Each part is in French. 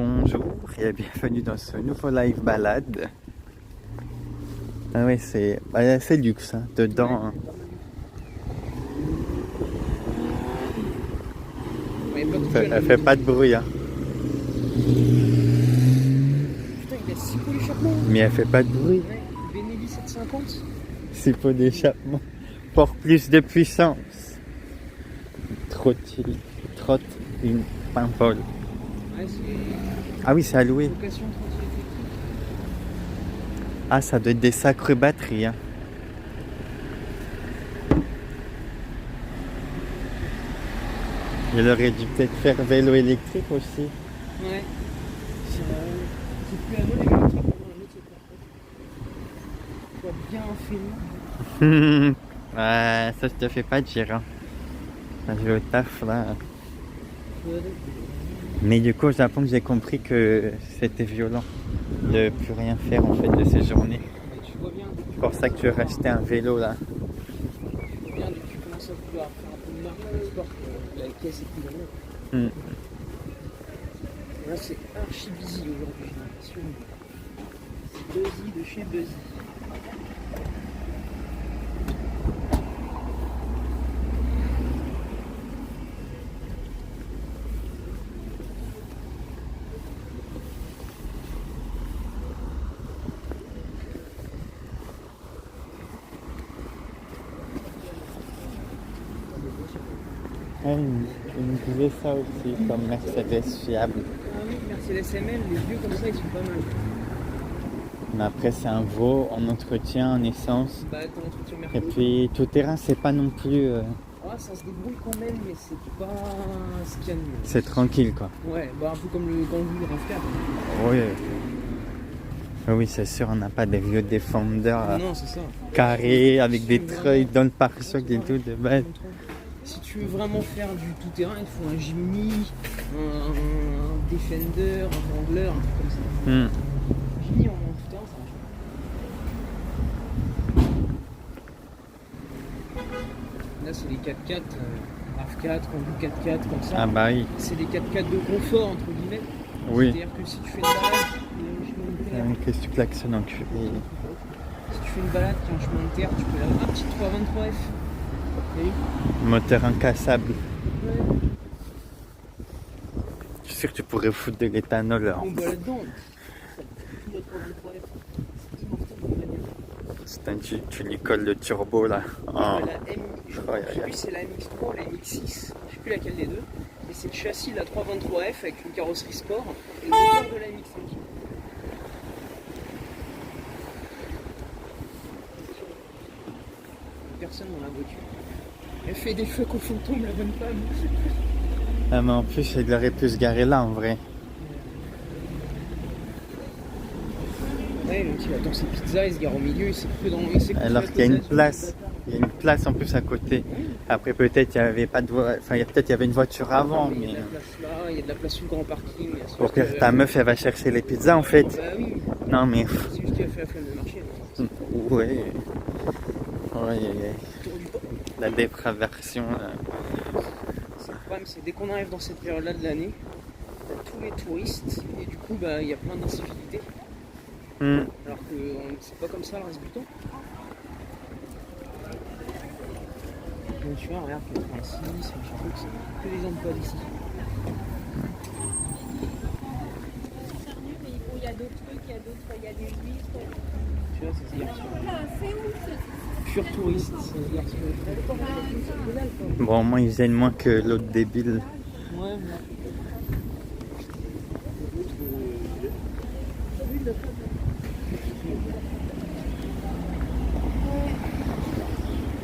bonjour et bienvenue dans ce nouveau live balade. Ah ouais, c'est assez luxe hein, dedans. Hein. Elle fait pas de bruit. Hein. Putain, il a 6 pots d'échappement. Mais elle fait pas de bruit. Ouais, Benelli 750. 6 pots d'échappement. Pour plus de puissance. Trotte une pinpole. Ouais, Ah oui, c'est à louer. location trottinette électrique. Ah, ça doit être des sacres batteries. Hein. Il aurait dû peut-être faire vélo électrique aussi. Ouais. C'est plus à vélo électrique. Non, l'autre c'est parfait. Soit bien fini. Ouais, ça je te fais pas dire. Hein. Ça, je vais au taf là. Mais du coup, au Japon, j'ai compris que c'était violent de plus rien faire en fait de ces journées. Mais tu vois bien. C'est pour ça que tu veux racheter un vélo là. Tu vois bien, dès que tu commences à vouloir faire un peu de marche de sport, la caisse est plus longue. Là, c'est archi busy aujourd'hui, j'ai l'impression. C'est Buzzy de chez Buzzy. Il me disait ça aussi, comme Mercedes fiable. Ah oui, Mercedes ML, les vieux comme ça, ils sont pas mal. Mais après, c'est un veau en entretien, en essence. Bah, ton entretien Et mercredi. puis, tout terrain, c'est pas non plus. Ah, ça se débrouille quand même, mais c'est pas ce qu'il y a de mieux. C'est tranquille quoi. Ouais, bah un peu comme le Kangoo Grand Frère. Oui. Oui, c'est sûr, on n'a pas des vieux défendeurs Non, c'est ça. carrés avec des treuils dans le pare-choc et tout de base. Si tu veux vraiment faire du tout-terrain, il te faut un Jimny, un Defender, un Wrangler, un truc comme ça. Jimny en tout-terrain, ça marche. Là, c'est les 4x4, RAV4, Kangoo 4x4, comme ça. Ah bah oui. C'est des 4x4 de confort, entre guillemets. Oui. C'est-à-dire que si tu fais une balade, Qu'est-ce que tu klaxonnes enculé? si tu fais une balade qui est un chemin de terre, tu peux avoir un petit 323F. Moteur incassable. Ouais. Je suis sûr que tu pourrais foutre de l'éthanol là. On va là-dedans. Le 323F. Tu lui colles le turbo là. Oh. La M, je Ouais, sais plus si c'est la MX3 ou la MX6, je sais plus laquelle des deux. Et c'est le châssis de la 323F avec une carrosserie sport et le moteur de la MX5. Personne dans la voiture. Elle fait des feux qu'au fantôme, la bonne femme. Ah, mais en plus, il aurait pu se garer là en vrai. Ouais, l'autre il attend ses pizzas, il se gare au milieu, il s'est coupé dans Alors qu'il y a une place. Il y a une place en plus à côté. Après, peut-être il y avait pas de enfin, peut-être il y avait une voiture avant. Il y Mais a de la place là, il y a de la place sur le grand parking. au pire, ta meuf, elle va chercher les pizzas en fait. Bah oui, Non, mais. c'est juste qu'elle a fait la flemme de marcher. Ouais. Ouais. Tour du port. La dépraversion. Le problème, c'est dès qu'on arrive dans cette période-là de l'année, t'as tous les touristes et du coup, bah, il y a plein d'incivilités. Alors que c'est pas comme ça le reste du temps. Donc tu vois, regarde, 86, machin truc, c'est que des gens de pas d'ici. Il y a d'autres trucs, il y a des huîtres. Tu vois, ça se garde sur pur touriste, ça se garde sur Bon, au moins, ils gênent moins que l'autre débile. Ouais,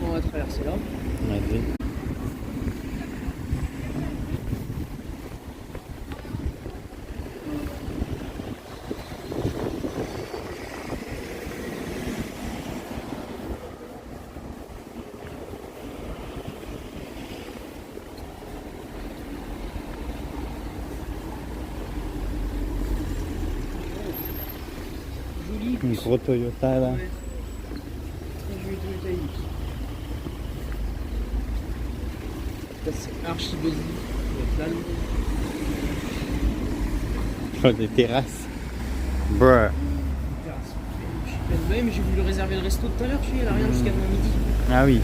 on va traverser là. Vas-y. Joli. Un gros Toyota là. Ouais. Très joli Toyota Hilux. Là, c'est archi busy. Il y a plein de monde. Sur les terrasses. Bruh. Je suis plein de bail, mais j'ai voulu réserver le resto tout à l'heure, elle a rien jusqu'à demain midi. Ah oui.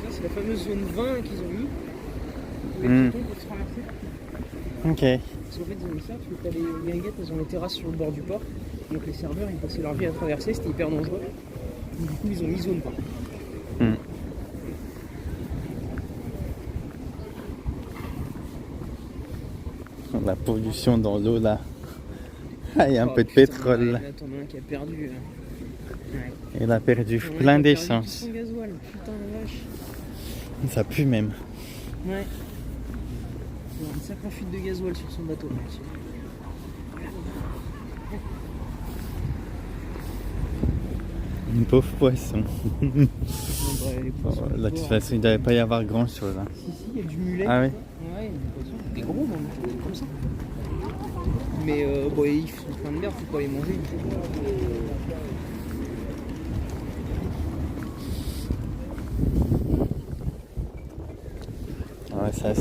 Ça, c'est la fameuse zone 20 qu'ils ont mis. Les piétons peuvent se ramasser. Ok. Parce qu'en fait, ils ont mis ça, parce que t'as les guinguettes, elles ont les terrasses sur le bord du port. Donc les serveurs, ils passaient leur vie à traverser, c'était hyper dangereux. Donc, du coup, ils ont mis zone 20. La pollution dans l'eau là. Ah, il y a un peu de putain, pétrole là. là, t'en as un qui a perdu. Ouais. Il a perdu T'en as un plein qui a perdu d'essence. tout son gasoil. Putain la vache. Ça pue même. Ouais. Il y a une sacrée fuite de gasoil sur son bateau. Une pauvre poisson. Les poissons, Là, de toute façon, il ne devait pas y avoir grand chose. Hein. Si, il y a du mulet. Ah ouais? Ouais, il y a des poissons. Des gros, même, comme ça. Mais bon, ils sont plein de merde, faut pas les manger. Ouais, ça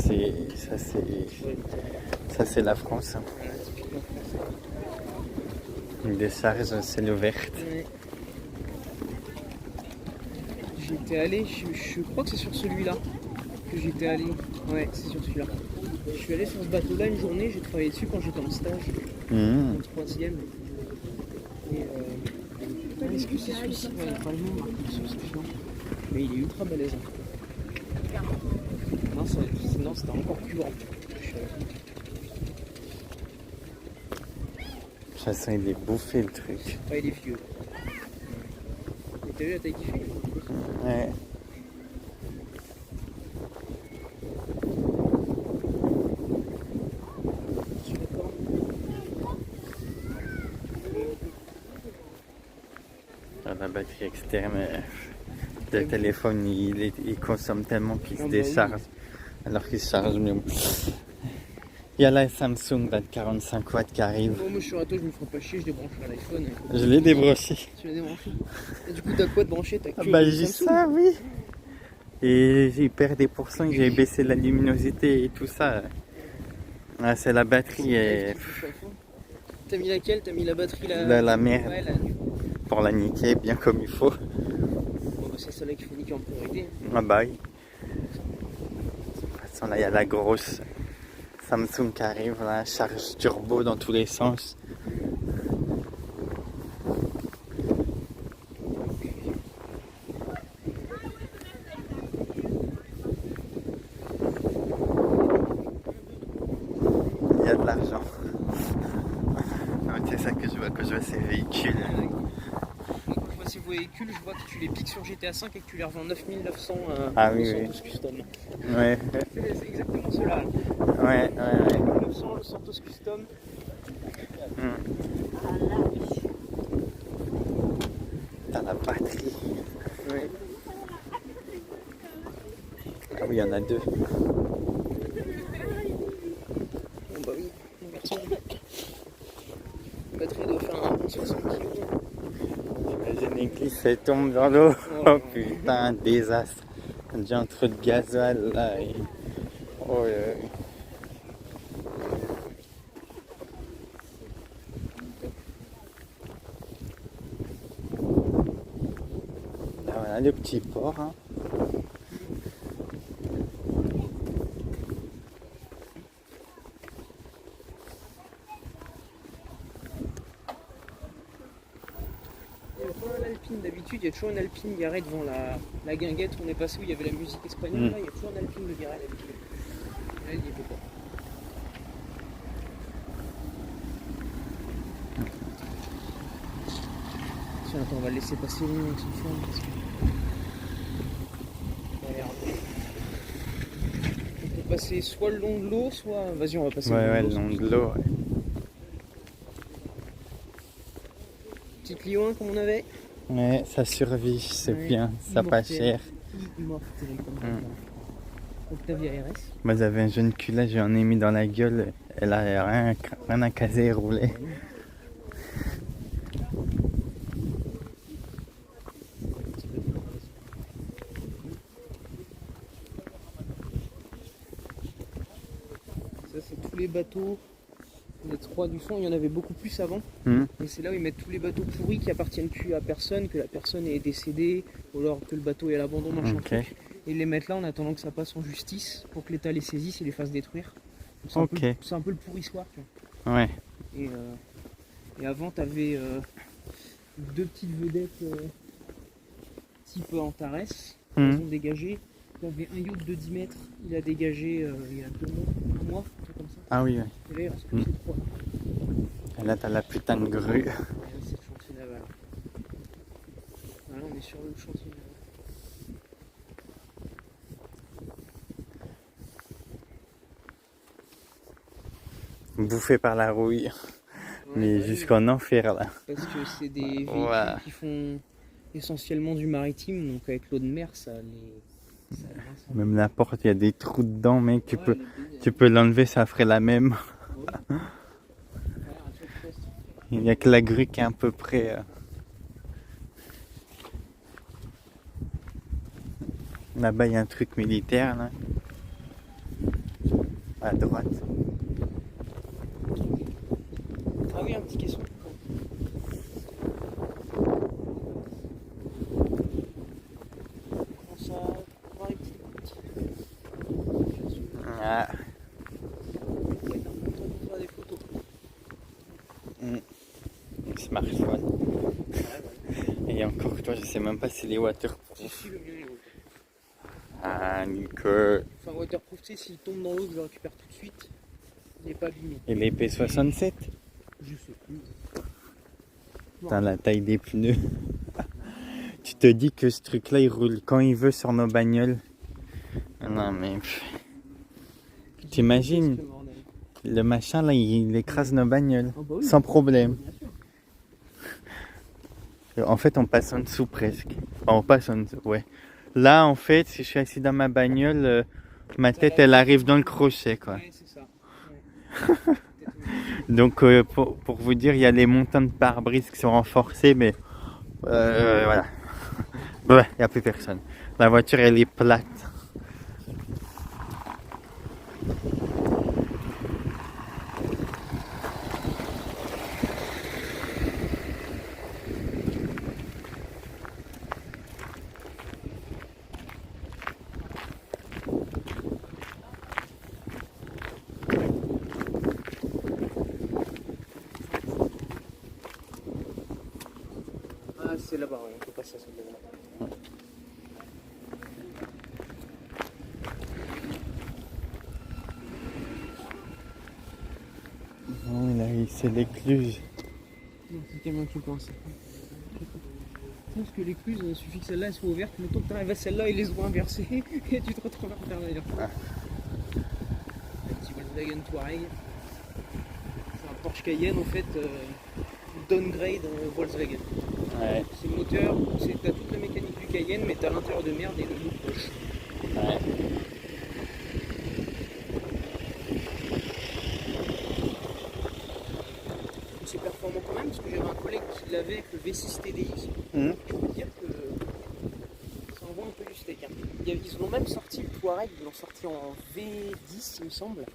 c'est la France. Hein. Une décharge, c'est ouverte. Ouais. J'étais allé, je crois que c'est sur celui-là que j'étais allé. Ouais, c'est sur celui-là. Je suis allé sur ce bateau-là une journée, j'ai travaillé dessus quand j'étais en stage, en troisième. Et est-ce que c'est celui-ci? Ouais, il n'y a pas le nom, sur celui-là. Mais il est ultra balèze. Non, sinon c'était encore plus grand. De toute façon, il est bouffé le truc. Ouais, il est vieux. Mais t'as vu la taille qu'il fait? Ouais. La batterie externe de téléphone, il consomme tellement qu'il se décharge. Alors qu'il se charge mieux. Il y a la Samsung là, de 45 watts qui arrive. Bon, moi je suis à toi, je me ferai pas chier, je débrancherai l'iPhone. Je l'ai débranché. Tu l'as débranché? Et du coup, t'as quoi de branché? T'as que Bah le j'ai Samsung? ça, oui. Et j'ai perd des pourcents, j'ai baissé la luminosité et tout ça. Ah, c'est la batterie et... T'as mis laquelle? T'as mis la batterie là? La merde. Ouais, là. Pour la niquer bien comme il faut. Bon, bah, c'est celle-là qu'il faut niquer en priorité. Ah bah oui. De toute façon là il y a la grosse Samsung qui arrive, là, charge turbo dans tous les sens. Il y a de l'argent. C'est ça que je vois quand je vois ces véhicules. Quand je vois ces véhicules, je vois que tu les piques sur GTA V et que tu les revends 9900 Ah oui, Santos oui. Custom. Ouais. C'est exactement ceux-là. Ouais. 9900 le Santos Custom. T'as la batterie. Ouais. Ah oui, il y en a deux. Bon bah oui, merci. La batterie doit faire un 60 kg. Imaginez qu'il se tombe dans l'eau. Oh putain, désastre. J'ai un trou de gasoil là. Et... Oh, Là, voilà le petit port. Hein. L'Alpine, d'habitude il y a toujours une Alpine garée devant la guinguette où on est passé où il y avait la musique espagnole. Là il y a toujours une Alpine de garée d'habitude. Là il y était pas. Tiens, attends, on va le laisser passer le avec son fond parce que. On peut passer soit le long de l'eau, soit. Vas-y, on va passer Ouais, le long de l'eau. Ouais. Petit Clio 1 comme on avait. Ouais, ça survit, c'est bien, ça pas cher. Immortel comme Octavia RS. Moi j'avais un jeune culé, j'en ai mis dans la gueule, Elle a rien à caser et rouler. Ça, c'est tous les bateaux. Les 3 du fond, il y en avait beaucoup plus avant. Et c'est là où ils mettent tous les bateaux pourris qui appartiennent plus à personne, que la personne est décédée, ou alors que le bateau est à l'abandon, machin truc. Et ils les mettent là en attendant que ça passe en justice pour que l'État les saisisse et les fasse détruire. C'est un peu le pourrissoir. Tu vois. Ouais. Et avant, t'avais 2 petites vedettes type Antares. Ils ont dégagé. T'avais un yacht de 10 mètres, il a dégagé il y a 2 mois, un mois, un truc comme ça. Ah oui, ouais. Et là, il reste plus que 3. Et là, t'as la putain de grue. Et là, c'est le chantier naval. Voilà, on est sur le chantier naval. Bouffé par la rouille. Mais jusqu'en enfer là. Parce que c'est des véhicules qui font essentiellement du maritime, donc avec l'eau de mer, ça les... Même la porte, il y a des trous dedans, mec. Tu peux l'enlever, ça ferait la même. Il n'y a que la grue qui est à peu près. Là-bas, il y a un truc militaire, là. À droite. Ah oui, un petit caisson. Ah. Smartphone. Et encore toi, je sais même pas si les waterproof. Ah, nickel. Enfin, waterproof, tu sais, s'il tombe dans l'eau, je le récupère tout de suite. Il n'est pas abîmé. Et les P67? Je sais plus. Putain, la taille des pneus. Tu te dis que ce truc-là, il roule quand il veut sur nos bagnoles. Non, mais. T'imagines, le machin là, il écrase nos bagnoles. Oh bah oui. Sans problème. En fait, on passe en dessous presque. Enfin, on passe en dessous, ouais. Là, en fait, si je suis assis dans ma bagnole, ma tête, elle arrive dans le crochet, quoi. Ouais, c'est ça. Ouais. Donc, pour vous dire, il y a les montants de pare-brise qui sont renforcés, mais voilà. Ouais, il n'y a plus personne. La voiture, elle est plate. Ah, c'est là-bas, ouais, on peut passer à ce moment-là. Oh, là, c'est l'écluse. Non, c'est le camion qui pense. Je pense que l'écluse, il suffit que celle-là soit ouverte. Mettons que tu arrives à celle-là et les oies inversées et tu te retrouves à l'intérieur. Ah. Un petit Volkswagen Touareg. C'est un Porsche Cayenne en fait, downgrade Volkswagen. Ouais. C'est le moteur, t'as toute la mécanique du Cayenne, mais t'as l'intérieur de merde et le look poche. Ouais. C'est performant quand même parce que j'avais un collègue qui l'avait avec le V6 TDI. Je peux dire que ça envoie un peu du steak. Hein. Ils l'ont même sorti le Touareg, ils l'ont sorti en V10 il me semble.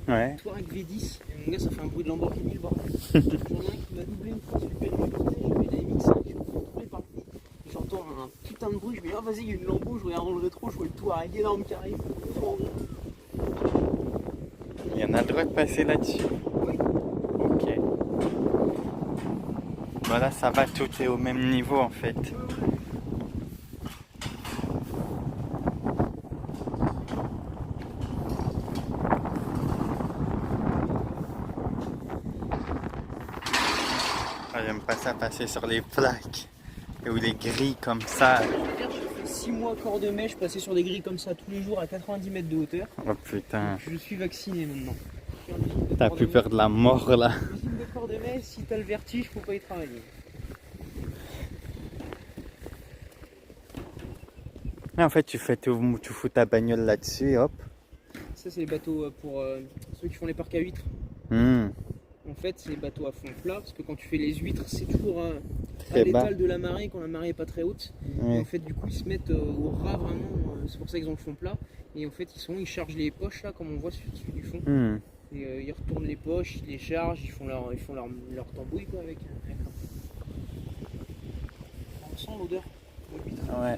Ouais. Touareg V10, et mon gars ça fait un bruit de Lamborghini le bordel. J'en ai un qui m'a doublé une fois sur le période, j'avais la MX5, je me suis retrouvé par le pied. J'entends un putain de bruit, je me dis ah vas-y il y a une Lambo, je regarde dans le rétro, je vois le Touareg énorme qui arrive. Il y en a le droit de passer là-dessus. Oui. Ok. Voilà, ça va, tout est au même niveau en fait. Ah, j'aime pas ça passer sur les plaques ou les grilles comme ça. J'ai fait 6 mois corps de mèche, passé sur des grilles comme ça tous les jours à 90 mètres de hauteur. Oh putain, Je suis vacciné maintenant. t'as plus peur de la mort là. Usine de corps de mèche, si t'as le vertige, faut pas y travailler. Mais en fait, tu fous ta bagnole là-dessus et hop. Ça, c'est les bateaux pour ceux qui font les parcs à huîtres. En fait, c'est les bateaux à fond plat, parce que quand tu fais les huîtres, c'est toujours à Très bas. l'étal de la marée, quand la marée est pas très haute. Ouais. Et en fait, du coup, ils se mettent au ras vraiment, c'est pour ça qu'ils ont le fond plat. Et en fait, ils chargent les poches, là, comme on voit sur dessus du fond. Et ils retournent les poches, ils les chargent, ils font leur tambouille, quoi, avec. On sent l'odeur de l'huître. Ouais.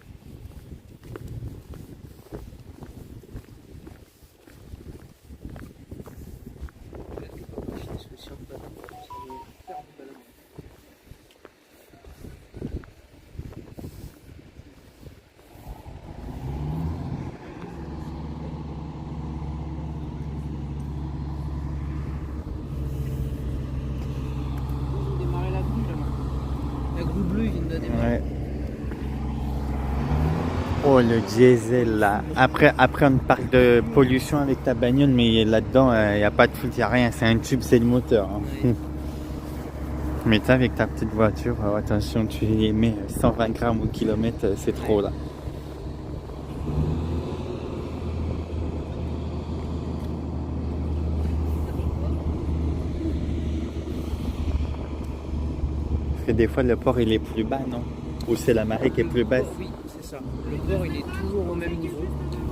Peut-être que papa finit ce sien de banane, ça va faire du banane. Ils ont démarré la grue là-bas. La grue bleue, ils viennent de démarrer. Ouais. Oh, le diesel là. Après, on parle de pollution avec ta bagnole, mais là-dedans, il n'y a pas de filtre, il n'y a rien. C'est un tube, c'est le moteur. Hein. Ouais. Mais toi, avec ta petite voiture, attention, tu y mets 120 grammes au kilomètre, c'est trop là. Parce que des fois, le port, il est plus bas, non? Ou c'est la marée qui est plus basse? Oui, c'est ça. Le port, il est toujours au même niveau.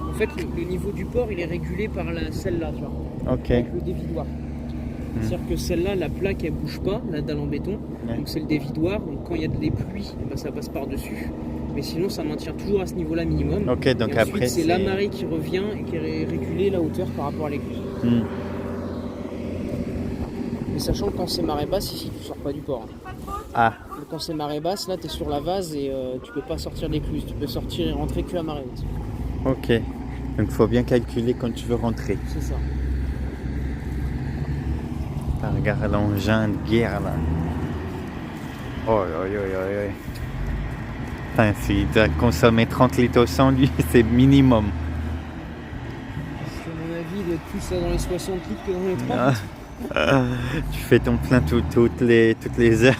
En fait, le niveau du port, il est régulé par celle-là, tu vois, Ok. avec le dévidoir. C'est-à-dire que celle-là, la plaque, elle bouge pas, la dalle en béton. Ouais. Donc c'est le dévidoir. Donc quand il y a des pluies, eh ben, ça passe par-dessus. Mais sinon, ça maintient toujours à ce niveau-là minimum. Ok, donc et ensuite, après, c'est la marée qui revient et qui est régulée la hauteur par rapport à l'écluse. Mais sachant que quand c'est marée basse, ici, tu sors pas du port. Ah, Donc, quand c'est marée basse, là, tu es sur la vase et tu peux pas sortir de l'écluse. Tu peux sortir et rentrer que à marée haute. ok. Donc, faut bien calculer quand tu veux rentrer. C'est ça. Ah, regarde l'engin de guerre là. Oh, oh, oh, oh, oh. Putain, s'il doit consommer 30 litres au 100, lui, c'est minimum. Parce que, à mon avis, il doit être plus ça dans les 60 litres que dans les 30. Tu fais ton plein toutes les heures.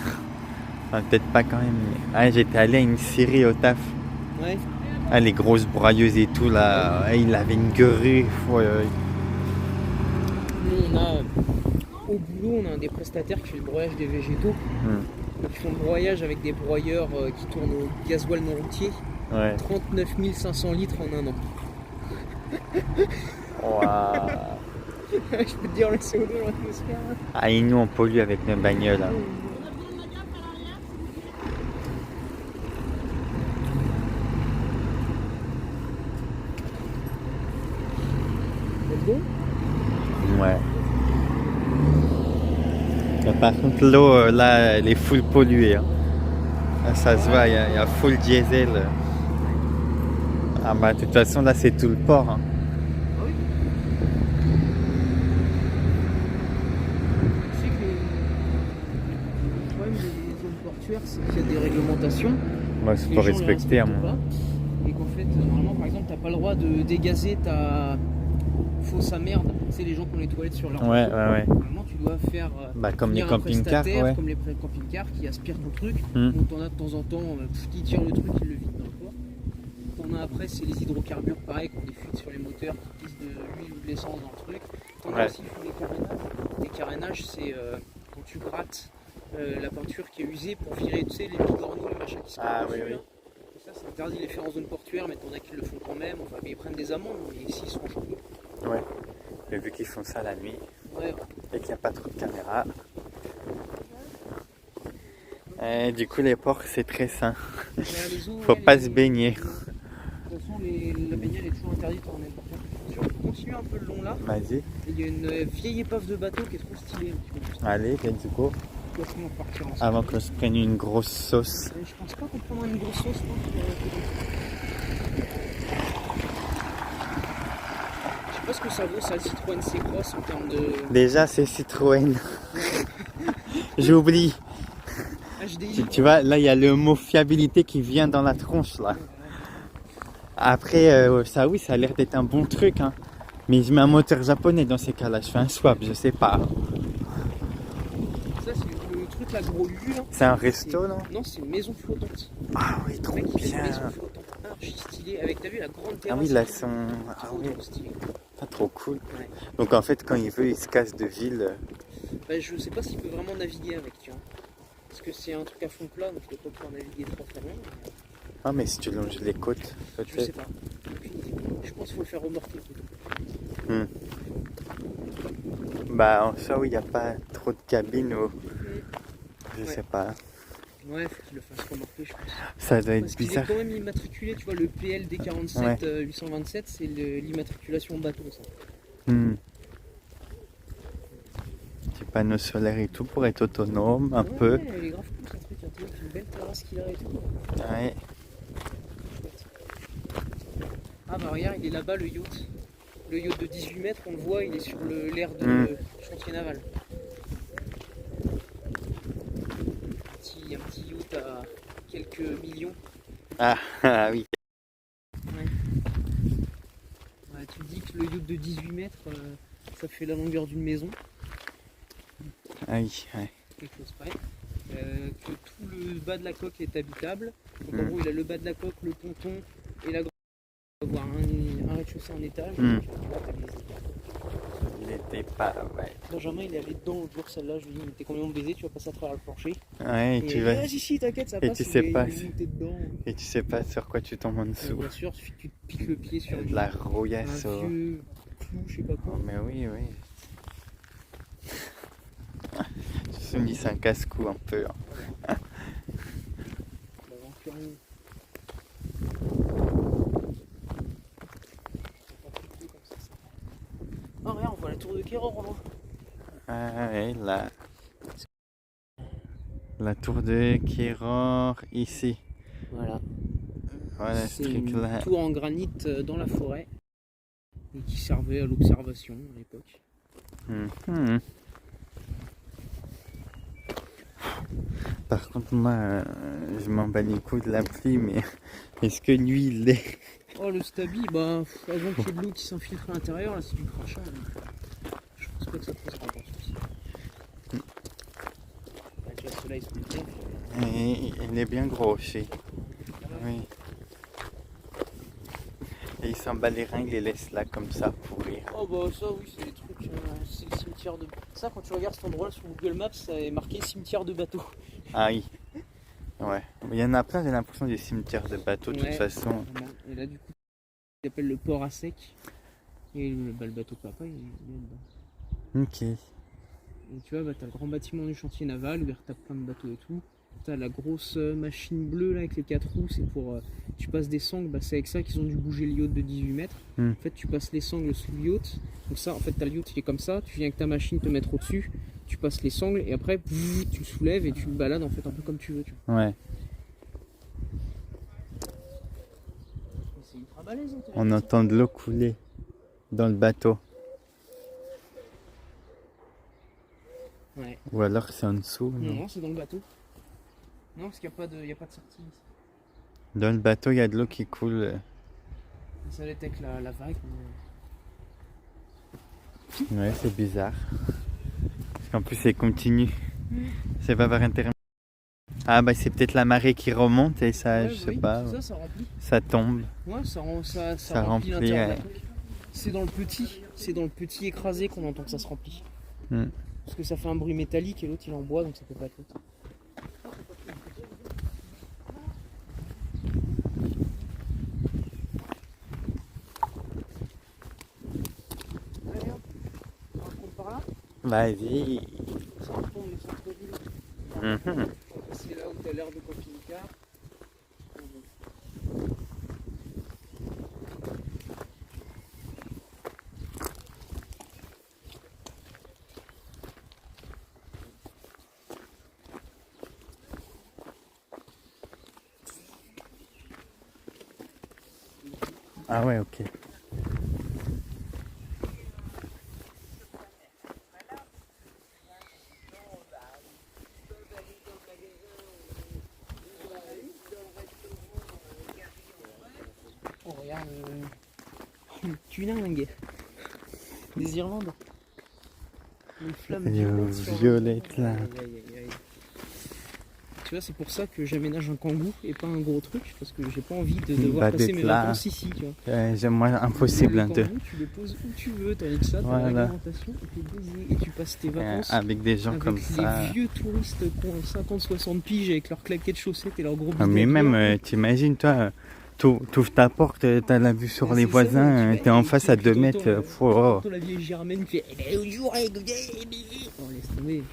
Enfin, peut-être pas quand même. Ah, j'étais allé à une scierie au taf. Ouais. Ah, les grosses broyeuses et tout là. Ah, il avait une grue. Ouais, ouais. Nous, on a, au boulot, on a un des prestataires qui fait le broyage des végétaux. Donc, ils font le broyage avec des broyeurs qui tournent au gasoil non routier. Ouais. 39 500 litres en un an. Waouh. Je peux te dire le CO2 dans l'atmosphère. Ah, et nous on pollue avec nos bagnoles. Hein. C'est bon? Ouais. Mais par contre, l'eau, là, elle est full polluée. Hein. Là, ça se voit, il y a full diesel. Ah bah, de toute façon, là, c'est tout le port. Hein. Ah oui. Tu sais que le problème des zones portuaires, c'est qu'il y a des réglementations. Moi, c'est Les faut gens les respecter. Hein, respectent moi. pas. Et qu'en fait, normalement, par exemple, t'as pas le droit de dégazer ta fausse à merde. Tu sais, les gens qui ont les toilettes sur leur Ouais, bateau. ouais, ouais. Normalement, tu dois faire Bah, comme les venir un camping-cars, prestataire, ouais. comme les camping-cars qui aspirent ton truc. Hmm. Donc t'en as de temps en temps qui tire le truc, qui le vide dans le port. T'en as après, c'est les hydrocarbures, pareil, qui ont des fuites sur les moteurs, qui glissent de l'huile ou de l'essence dans le truc. T'en as Ouais. aussi qui font les carénages. Les carénages, c'est quand tu grattes la peinture qui est usée pour virer, tu sais, les bigorneaux, les machins qui se Ah, collent oui, dessus, oui. là. Et ça, c'est interdit de les faire en zone portuaire, mais t'en as qui le font quand même. Enfin, mais ils prennent des amendes, mais ici, ils sont choqués. Ouais. Mais vu qu'ils font ça la nuit Ouais. et qu'il n'y a pas trop de caméras. Du coup, les ports, c'est très sain. Faut pas se baigner. De toute façon, la baignade est toujours interdite en zone portuaire. Si on continue un peu le long là, Vas-y. il y a une vieille épave de bateau qui est trop stylée. Un petit peu plus tard. Allez, let's go. De toute façon, on va partir ensemble. Avant qu'on se prenne une grosse sauce. Je pense pas qu'on prendra une grosse sauce, non. Je sais pas ce que ça vaut, ça, le Citroën C-Cross en termes de Déjà, c'est Citroën. J'oublie. HDI. Tu vois, là, il y a le mot fiabilité qui vient dans la tronche, là. Après, ça, oui, ça a l'air d'être un bon truc, hein. Mais je mets un moteur japonais dans ces cas-là. Je fais un swap, je sais pas. Ça, c'est le truc, la gros Lulu, là. C'est un resto, non? Non, c'est une maison flottante. Ah oui, Le trop mec, il fait une bien. maison flottante archi stylée. Avec, t'as vu, la grande terrasse. Ah oui, là, sont... Ah Trop, oui, trop stylé. pas trop cool. Ouais. Donc, en fait, quand il veut, il se casse de ville. Bah, je sais pas s'il peut vraiment naviguer avec, tu vois. Parce que c'est un truc à fond plat, donc il doit pas pouvoir naviguer très très loin. Ah, mais si tu longes les côtes, Je sais peut-être. pas. Aucune idée. Je pense qu'il faut le faire remorquer plutôt. Hmm. Bah, en soi, il n'y a pas trop de cabines ou. Je sais pas. Ouais, faut qu'il le fasse remorquer, je pense. Ça doit Parce être qu'il est bizarre. quand même immatriculé, tu vois, le PLD 47 827, c'est l'immatriculation bateau, ça. Hmm. Petit panneau solaire et tout pour être autonome un peu. Ouais, il est grave cool, ce truc, hein, tu vois, une belle terrasse qu'il a et tout. Ouais. Ah bah regarde, il est là-bas le yacht. Le yacht de 18 mètres, on le voit, il est sur l'air de chantier naval. Un petit yacht à quelques millions. Ah, ah oui. Ouais. Ouais, tu dis que le yacht de 18 mètres, ça fait la longueur d'une maison. Ah oui, ouais. Quelque chose près. Que tout le bas de la coque est habitable. Donc en gros, il a le bas de la coque, le ponton et la grande. On va avoir un rez-de-chaussée en étage. Donc, tu vois, t'as les étages. Il était pas. Ouais. Benjamin, il est allé dedans l'autre jour, celle-là. Je lui ai dit, mais t'es combien de baiser, tu vas passer à travers le plancher. Ouais, Et tu il vas. dit, ah, si, t'inquiète, ça Et passe. tu sais pas il est si- monté dedans. Et tu sais pas sur quoi tu tombes en dessous. Bien sûr, suffit que tu te piques le pied sur De la rouillasse. un vieux clou, je sais pas quoi. Oh, mais oui, oui. Je me suis mis c'est un casse-cou un peu. Hein. L'aventurier. Oh, regarde, on voit la tour de Kéror en loin. Ah, ouais, la tour de Kéror ici. Voilà. Voilà ce C'est une truc-là. tour en granit dans la forêt et qui servait à l'observation à l'époque. Mhm. Par contre, moi, je m'en bats les couilles de la pluie, mais est-ce que lui, il est. Oh, le Stabi, bah, avant qu'il y ait de l'eau qui s'infiltre à l'intérieur, là c'est du crachat. Je pense pas que ça posera pas de soucis. Bah, tu vois, ceux-là ils sont bien. Il est bien gros aussi. Oui. Et il s'en bat les reins, il les laisse là comme ça pourrir. Oh bah ça oui, c'est des trucs, c'est le cimetière de... Ça quand tu regardes cet endroit là sur Google Maps, ça est marqué cimetière de bateau. Ah oui. Ouais. Il y en a plein, j'ai l'impression, des cimetières de bateaux de toute Ouais. façon. Et là du coup, il appelle le port à sec. Et le bateau de papa, il est dedans. Ok. Et tu vois, bah, t'as le grand bâtiment du chantier naval où il retape plein de bateaux et tout. T'as la grosse machine bleue là avec les 4 roues, c'est pour... tu passes des sangles, bah, c'est avec ça qu'ils ont dû bouger le yacht de 18 mètres. En fait, tu passes les sangles sous le yacht. Donc ça, en fait, t'as le yacht qui est comme ça. Tu viens avec ta machine te mettre au-dessus. Tu passes les sangles et après, tu le soulèves et tu le balades en fait un peu comme tu veux. Tu vois. Ouais. C'est ultra balèze. Hein, On entend de l'eau couler dans le bateau. Ouais. Ou alors c'est en dessous. Non, Non. non, c'est dans le bateau. Non, parce qu'il n'y a pas de sortie ici. Dans le bateau, il y a de l'eau qui coule. Ça détecte la vague. Ouais, c'est bizarre. Parce qu'en plus, c'est continu. C'est pas par intermédiaire. Ah, bah, c'est peut-être la marée qui remonte et ça, Ouais, je sais oui, pas. c'est ça remplit. Ça tombe. Ouais, ça Ça remplit remplit, l'intérieur de la ouais. coque. C'est dans le petit écrasé qu'on entend que ça se remplit. Hmm. Parce que ça fait un bruit métallique et l'autre il est en bois donc ça peut pas être l'autre. Allez hop, on raconte par là. Vas-y. Ça retombe les centres-villes. Mhm. C'est là où t'as l'air de camping-car. Ah ouais, ok. On regarde le tuningue des Irlandes. Une flamme Violette, là. Aïe, aïe, aïe, aïe. Tu vois, c'est pour ça que j'aménage un Kangoo et pas un gros truc, parce que j'ai pas envie de devoir Bah, passer d'être mes là. vacances ici, tu vois. Moi, impossible. Le Hein, de... Kangoo, tu les poses où tu veux, t'as que ça, t'as Voilà. la réglementation, et t'es baisé, et tu passes tes vacances Avec des gens avec comme les ça. vieux touristes qui ont 50-60 piges avec leurs claquettes chaussettes et leurs gros Ah, mais bidons. même, t'imagines, toi, t'ouvres ta porte, t'as la vue sur Ah, les c'est ça, voisins, ouais, tu t'es en vois, face et à puis 2 t'entends, mètres. t'entends la vieille Germaine qui fait « Eh ben, bonjour, eh, oh, laisse tomber.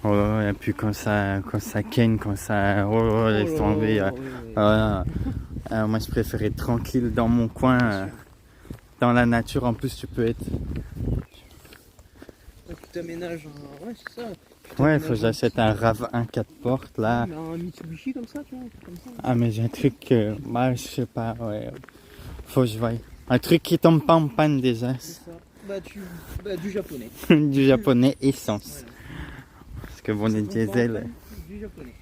Oh, et puis quand ça ken, quand ça... Oh, laisse là tomber. là, ouais. Voilà. Moi, je préfère être tranquille dans mon coin, Bien sûr. dans la nature. En plus, tu peux être... Donc, tu t'aménages un... Ouais, c'est ça. Ouais, il faut que j'achète un RAV1 4 portes, là. Mais un Mitsubishi comme ça, tu vois, un truc comme ça. Ah, mais j'ai un truc... bah, je sais pas, ouais. Faut que je voie. Un truc qui tombe pas en panne, déjà. C'est ça. Du japonais. Du japonais essence. Voilà. Parce que bon, les C'est diesel... du japonais.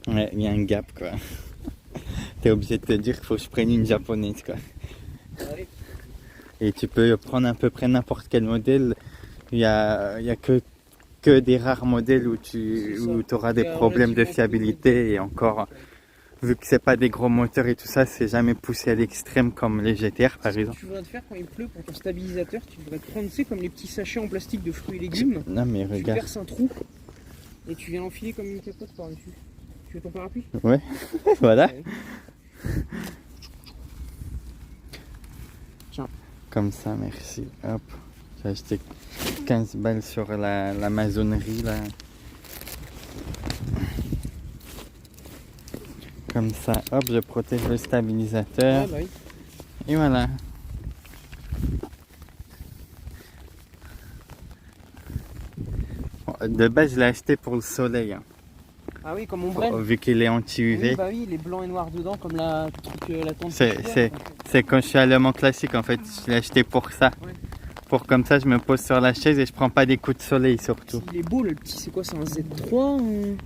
Ouais, il y a un gap, quoi. T'es obligé de te dire qu'il faut que je prenne une japonaise, quoi. Allez. Et tu peux prendre à peu près n'importe quel modèle. Il y a que des rares modèles où tu auras des problèmes de fiabilité. Et encore, vu que c'est pas des gros moteurs et tout ça, c'est jamais poussé à l'extrême comme les GTR, par exemple. Tu voudrais te faire quand il pleut pour ton stabilisateur, tu devrais te prendre, tu sais, comme les petits sachets en plastique de fruits et légumes. Non, mais Tu regarde. perces un trou et tu viens l'enfiler comme une capote par-dessus. Tu veux ton parapluie? Ouais, voilà. Ouais. Tiens. Comme ça, merci. Hop. J'ai acheté 15 balles sur la maçonnerie, là. Comme ça, hop, je protège le stabilisateur. Ouais, bah oui. Et voilà. Bon, de base, je l'ai acheté pour le soleil. Hein. Ah oui, comme ombrelle. Vu qu'il est anti-UV. Oui, bah oui, les blancs et noirs dedans, comme la tente. C'est quand je suis à Le Mans classique, en fait. Je l'ai acheté pour ça. Ouais. Pour comme ça, je me pose sur la chaise et je prends pas des coups de soleil, surtout. Il est beau, le petit, c'est quoi? C'est un Z3 ou...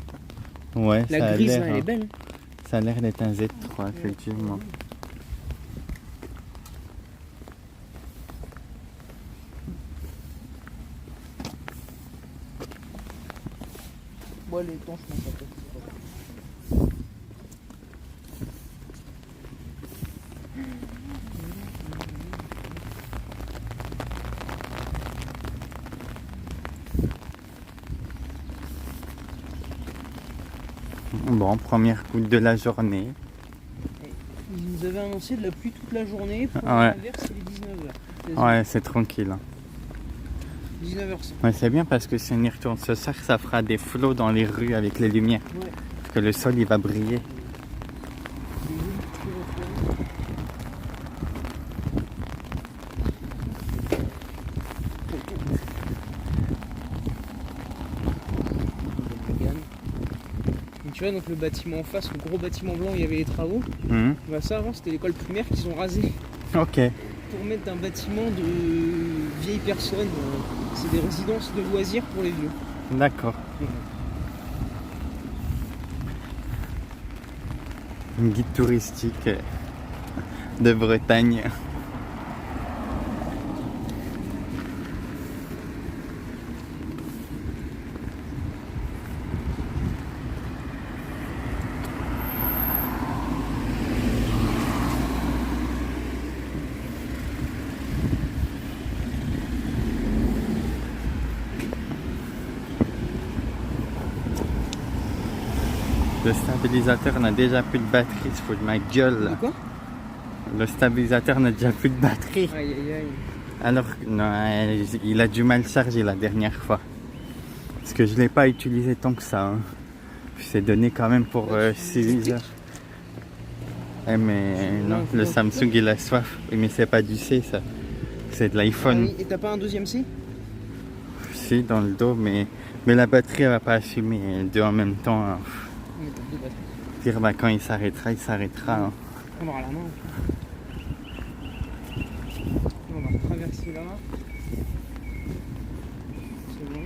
Ouais, ça La a grise, l'air. là, elle est Hein. belle. Ça a l'air d'être un Z3, effectivement. Bon, les temps, je pense à Bon, première goutte de la journée. Ils nous avaient annoncé de la pluie toute la journée. Pour Ouais. l'inverse, c'est les 19h. Ouais, c'est tranquille. 19h. Ouais, c'est bien parce que si on y retourne ce soir, ça fera des flots dans les rues avec les lumières. Ouais. Parce que le sol, il va briller. Donc, tu vois, donc le bâtiment en face, le gros bâtiment blanc où il y avait les travaux, Mhm. bah ça avant c'était l'école primaire qu'ils ont rasé Ok. pour mettre un bâtiment de vieilles personnes. C'est des résidences de loisirs pour les vieux. D'accord. Une guide touristique de Bretagne. Le stabilisateur n'a déjà plus de batterie, il se fout de ma gueule. De quoi? Le stabilisateur n'a déjà plus de batterie. Aïe aïe aïe. Alors, non, il a du mal chargé la dernière fois. Parce que je ne l'ai pas utilisé tant que ça. Hein. Puis c'est donné quand même pour 6 heures. Eh mais non, le Samsung il a soif. Oui, mais c'est pas du C ça. C'est de Ah l'iPhone. oui, et t'as pas un deuxième C? Si, dans le dos, mais la batterie elle va pas assumer. Deux en même temps. Hein. Oui, t'as deux batteries. Pire, bah, quand il s'arrêtera, il s'arrêtera. Hein. On va à la main. On va traverser là. C'est bon.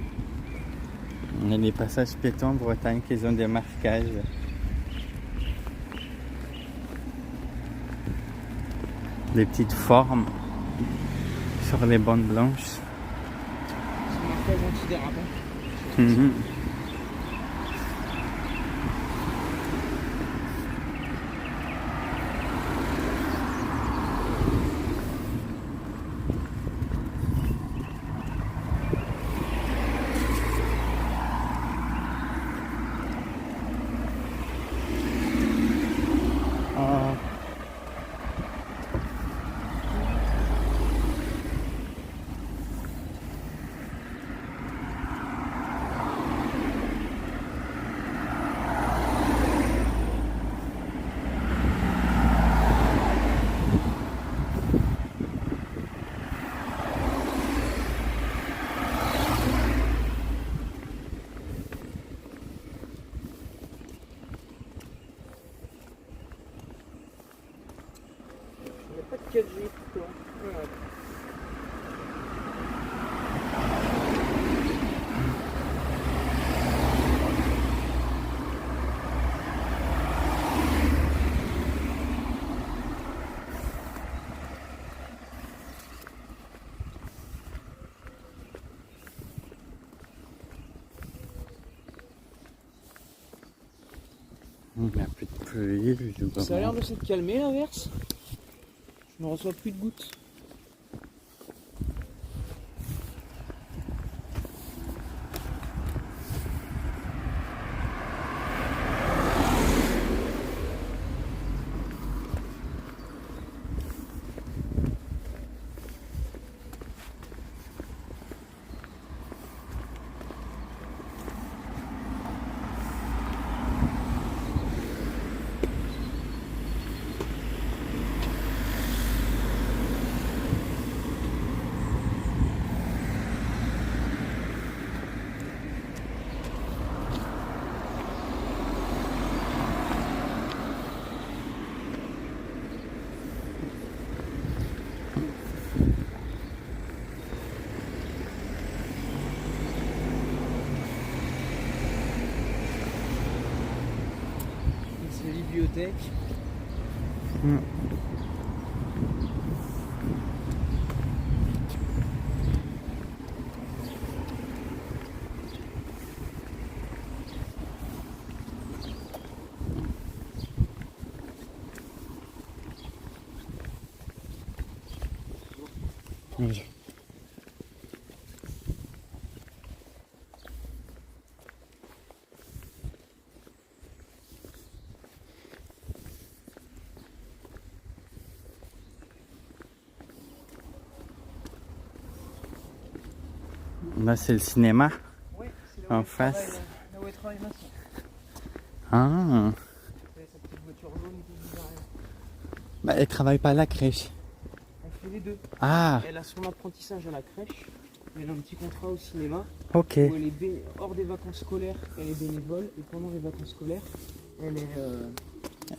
On a des passages piétons en Bretagne qui ont des marquages. Des petites formes sur les bandes blanches. C'est marquage antidérapant. Mhm. Ah. Il n'y a pas de 4G pourtant. Ouais. Il n'y a plus de pluie, visiblement. Ça a l'air de s'être calmé l'averse. Je ne reçois plus de gouttes. C'est la bibliothèque. Mm. Oui. Là, c'est le cinéma. Ouais, c'est En là où face. Là où elle travaille Vincent. Ah. Elle a sa petite voiture jaune qui dit rien. Bah, elle travaille pas à la crèche. Elle fait les deux. Ah, Elle a son apprentissage à la crèche. Elle a un petit contrat au cinéma. ok. Où elle est hors des vacances scolaires, elle est bénévole. Et pendant les vacances scolaires, elle est.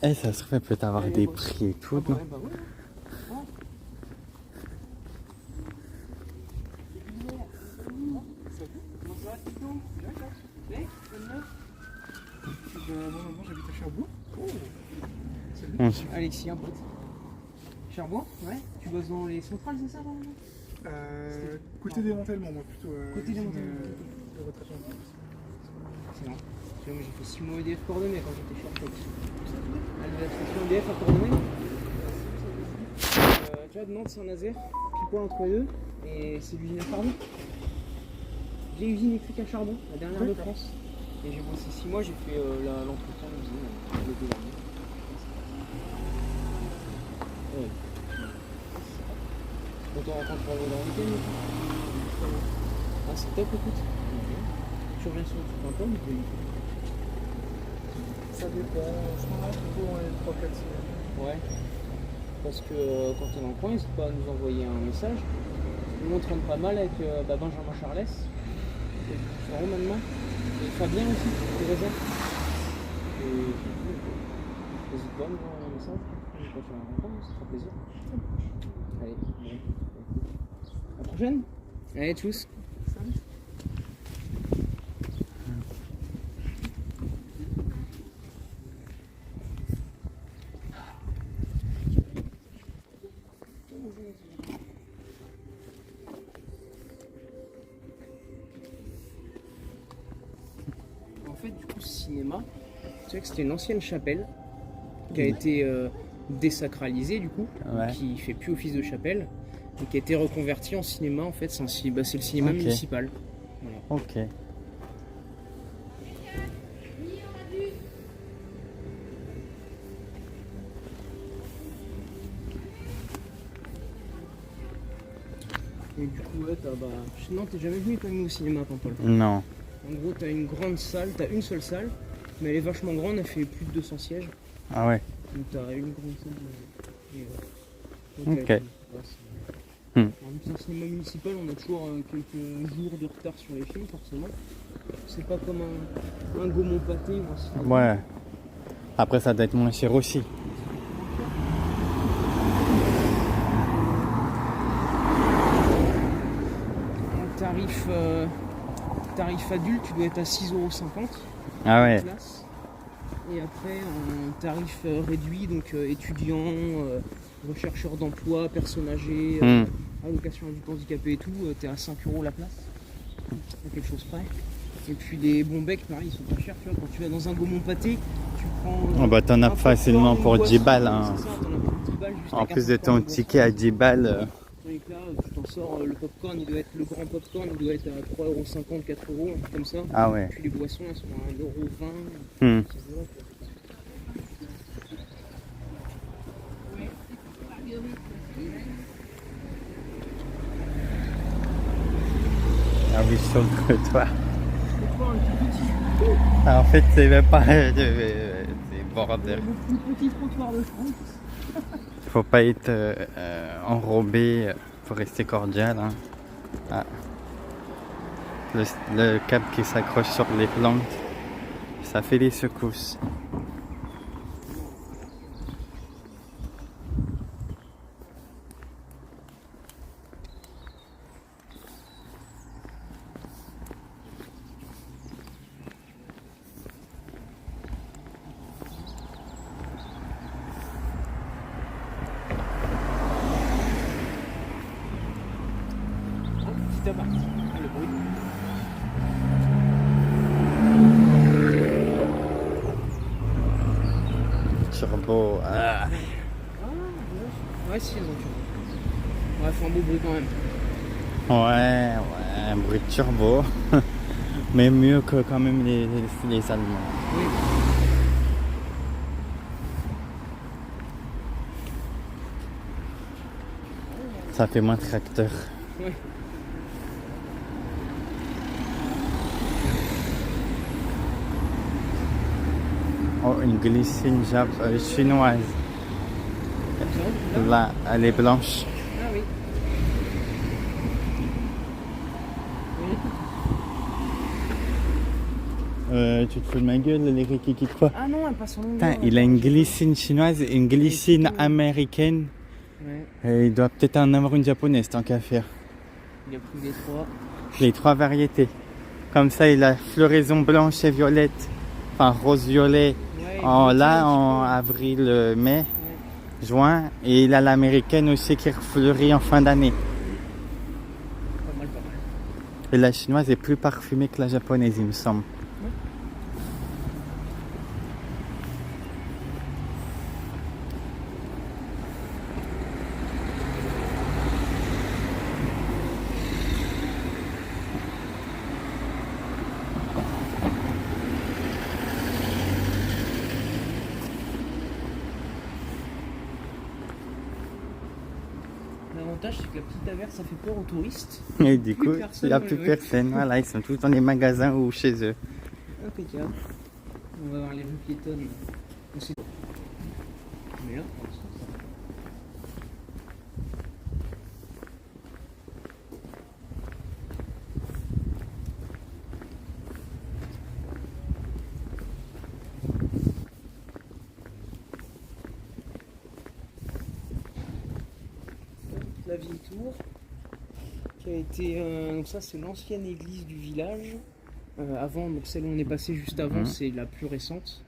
Eh, ça se fait peut-être avoir Elle des bosse. prix et tout, Ah bah, non? bah ouais. Ah. Comment ça va, Tito? Bien, bonne neuf. Moi j'habite à Cherbourg. Oh. On- Alexis, un pote. Cherbourg? Ouais. Tu bosses dans les centrales, c'est ça, normalement? Côté démantèlement, moi plutôt. Côté démantèlement. De retraitement. C'est marrant. Tu vois, moi j'ai fait 6 mois EDF Cordonnet quand j'étais chez Artex. À l'université EDF à Cordonnet. Tu vois, de Nantes, Saint-Nazaire, pile poil entre les deux. Et c'est l'usine à charbon. J'ai usine électrique à charbon, la dernière de France. Et j'ai bossé 6 mois, j'ai fait l'entretien de l'usine l'été dernier. Ouais. Bon, t'en rencontres dans le week-end? Ah, c'est top, écoute. Tu reviens sur le temps, mais Ça dépend, je m'en reste plutôt dans les 3-4 semaines. ouais. Parce que quand on est en coin, n'hésite pas à nous envoyer un message. Nous on traîne pas mal avec Benjamin Charles, qui est sur Rome maintenant. Et Fabien aussi, Thérèse. Et n'hésite pas à nous envoyer un message. On peut faire un rencontre, ça fera plaisir. Allez, bon. À la prochaine. Allez, tchuss. Salut. fait, du coup, ce cinéma, tu sais que c'était une ancienne chapelle qui a été désacralisée, du coup, Ouais. qui fait plus office de chapelle, et qui a été reconvertie en cinéma. En fait, c'est le cinéma Ok. municipal. Voilà. Ok. Et du coup, ouais, non, t'es jamais venu quand même au cinéma, Paimpol. Non. En gros, t'as une grande salle, t'as une seule salle, mais elle est vachement grande, elle fait plus de 200 sièges. Ah ouais. Donc t'as une grande salle. Et, Ok. ouais, Hmm. En même temps, cinéma municipal, on a toujours quelques jours de retard sur les films, forcément. C'est pas comme un Gaumont pâté ou un cinéma. Ouais. Après, ça doit être moins cher aussi. En tarif adulte, tu dois être à 6,50 € Ah ouais. place. Et après, en tarif réduit, donc étudiant, rechercheur d'emploi, personnes âgées, allocation adulte handicapé et tout, t'es à 5 € la place. À quelque chose près. Et puis les bons becs, pareil, ils sont pas chers. Tu vois, quand tu vas dans un Gaumont pâté, tu prends. Oh bah t'en as un facilement popcorn, pour une 10 boisson, balles. Hein. c'est ça, t'en as pour 10 balles juste En avec plus un de popcorn, ton une ticket à 10 balles. Et là, tu t'en sors, le popcorn, il doit être le grand popcorn, il doit être à 3,50 €, 4 €, un truc comme ça. Ah ouais. Puis les boissons, elles sont à 1,20 €. Hmm. Ah oui, sur le trottoir. Ah, en fait, c'est même pas. C'est bordel. Le plus petit trottoir de France. Faut pas être enrobé, faut rester cordial. Hein. Ah. Le câble qui s'accroche sur les plantes, ça fait des secousses. Petit aparté. Le bruit. Turbo. Ah. Ouais, si, elles ont tué. Ouais, fait un beau bruit quand même. Ouais, un bruit de turbo. Mais mieux que quand même les Allemands. Oui. Ça fait moins tracteur. Ouais. Oh, une glycine chinoise. Comme ça, là. Là, elle est blanche. Ah oui. Oui. Tu te fous de ma gueule, les rikiki quoi. Ah non, elle passe en longueur. Putain, il a une glycine chinoise et une glycine américaine. Ouais. Et il doit peut-être en avoir une japonaise tant qu'à faire. Il a pris les trois. Les 3 variétés. Comme ça, il a floraison blanche et violette. Enfin, rose-violet. Ouais, En, il là, est en un avril, mai, Ouais. juin. Et il a l'américaine aussi qui fleurit en fin d'année. Pas mal, pas mal. Et la chinoise est plus parfumée que la japonaise, il me semble. L'avantage, c'est que la petite averse, ça fait peur aux touristes. Et du coup, personne il n'y a dans plus les personne. Voilà, ils sont tous dans les magasins ou chez eux. Impeccable. On va voir les rues piétonnes. Mais là, pour l'instant, ça va. La vieille tour qui a été donc ça c'est l'ancienne église du village avant, donc celle où on est passé juste avant, c'est la plus récente.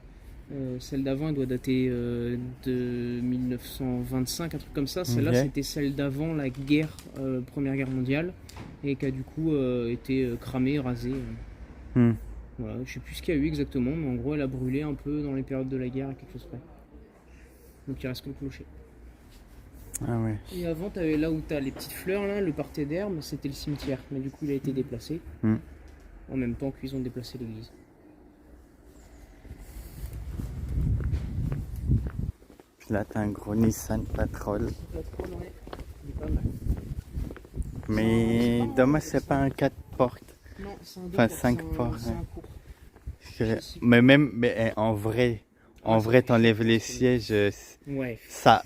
Celle d'avant elle doit dater de 1925, un truc comme ça. Celle-là Ok. c'était celle d'avant la guerre, Première Guerre mondiale, et qui a du coup été cramée, rasée. Hmm. Voilà, je sais plus ce qu'il y a eu exactement, mais en gros, elle a brûlé un peu dans les périodes de la guerre, à quelque chose près. Donc il reste que le clocher. Ah ouais. Et avant, t'avais là où t'as les petites fleurs, là, le parterre d'herbes, c'était le cimetière. Mais du coup, il a été déplacé. En même temps qu'ils ont déplacé l'église. Puis là, t'as un gros Nissan Patrol. La Patrol, ouais, il est pas mal. Mais dommage, c'est pas un 4 portes. Non, c'est un Enfin, 5 portes. Mais en vrai, t'enlèves les sièges, Ouais. ça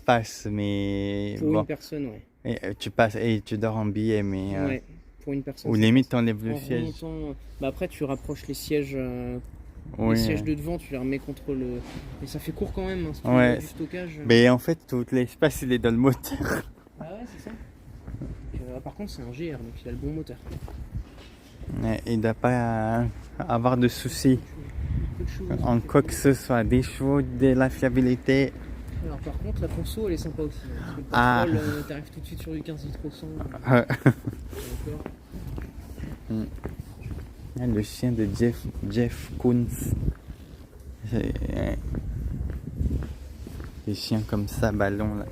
passe, mais Pour bon. une personne, ouais. Et tu passes et tu dors en billet, mais Ouais, pour une personne. ou limite t'enlèves le En siège. remontant, bah après, tu rapproches les sièges. Oui. Les sièges de devant, tu les remets contre le. Mais ça fait court quand même, hein, si tu Ouais. veux du stockage. Mais en fait, tout l'espace il est dans le moteur. Ah ouais, c'est ça. Donc, par contre, c'est un GR, donc il a le bon moteur. Ouais, il ne doit pas avoir de soucis Peu de chevaux. en quoi que ce soit, des chevaux, de la fiabilité. Alors par contre, la conso, elle est sympa aussi. Hein, parce que le Ah. Patrol, t'arrives tout de suite sur du 15 litres au 100. Ah, Encore. le chien de Jeff Koons. Des chiens comme ça, ballon là.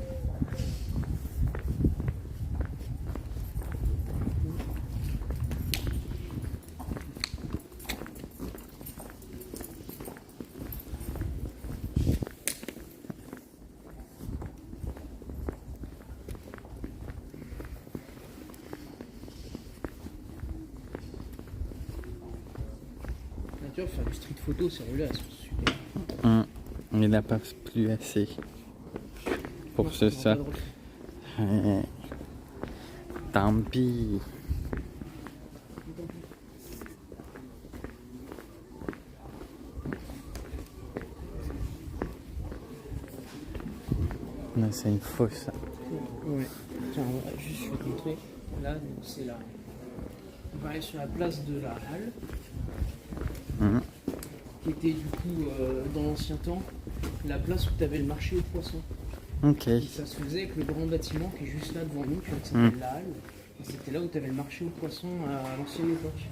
Là, tu vois, faire du street photo, sérieux là, elles sont super. Il n'a pas plus assez pour Non, ce on ça. va pas le refaire. Tant pis. Non, c'est une fausse. Ouais. Tiens, voilà, juste je vais te montrer. Là, donc, c'est là. On va aller sur la place de la Halle, qui était du coup dans l'ancien temps la place où tu avais le marché aux poissons. Ok. Et ça se faisait avec le grand bâtiment qui est juste là devant nous, qui s'appelle la Halle. Et c'était là où tu avais le marché aux poissons à l'ancienne époque.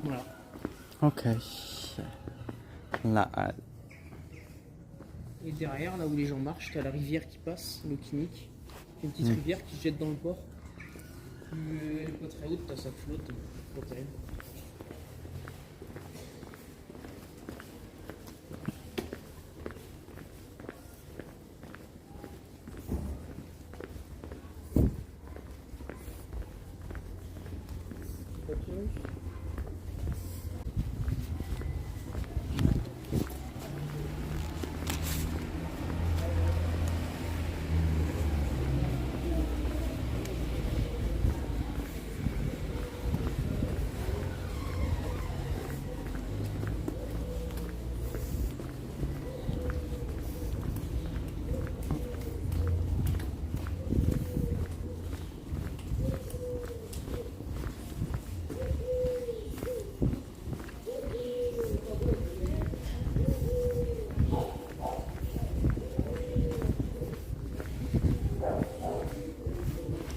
Voilà. Ok. La halle. Et derrière, là où les gens marchent, tu as la rivière qui passe, le Kinnick. Une petite rivière qui se jette dans le port. Elle est pas très haute, ça flotte. Pas terrible.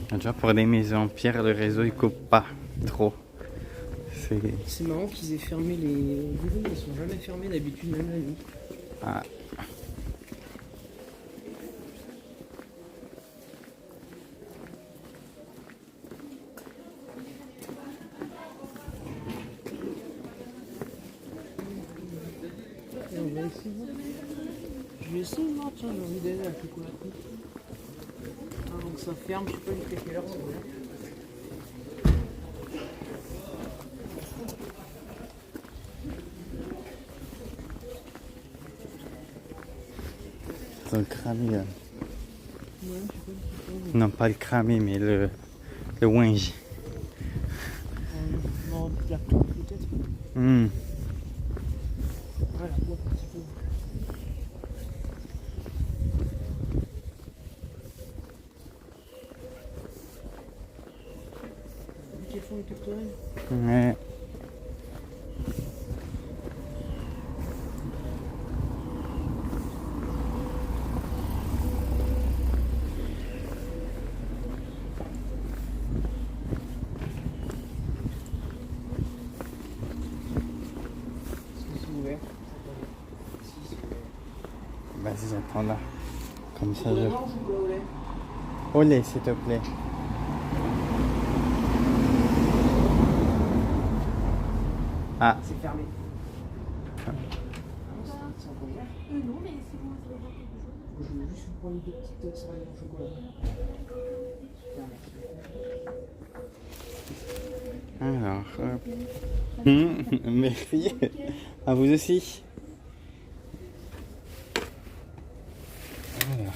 Tu vois, pour des maisons en pierre, le réseau il coupe pas trop. C'est marrant qu'ils aient fermé les verrous, ils sont jamais fermés d'habitude, même la nuit. Ah. Et on va essayer de voir. Je vais essayer de voir, tiens, j'ai envie d'aller à Coca-Cola. Avant que ça ferme, je sais pas jusqu'à quelle heure c'est ouvert. Ils ont cramé. Ouais, je sais pas. Non, pas le cramé, mais le winge. Non, la clé peut-être. Hmm. Voilà, bois un petit peu. Vu qu'elles font les capteurs. Ouais. Vas-y, attends là. Comme ça, Chocolat je... noir ou chocolat au lait? Au lait, s'il te plaît. Ah, C'est fermé. Non, mais c'est bon, ça va voir quelque chose. Je veux juste vous prendre deux petites céréales au chocolat. alors. Merci. À vous aussi. Alors.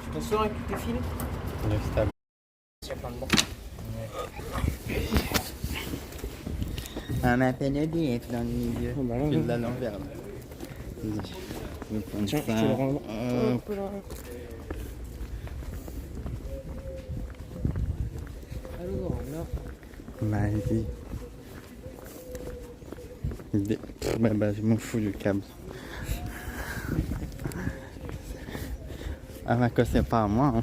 Tu t'en sors avec tes fils? Le stable. Il y a plein de bancs. On appelle EDF dans le milieu. Oh, bah là, File de l'envers là. Vas-y. Je vais prendre Tiens, ça. je te le rends. Hop. Hop là. Alors, là. Vas-y. Bah, je m'en fous du câble. Ah, bah, que c'est pas à moi. Hein.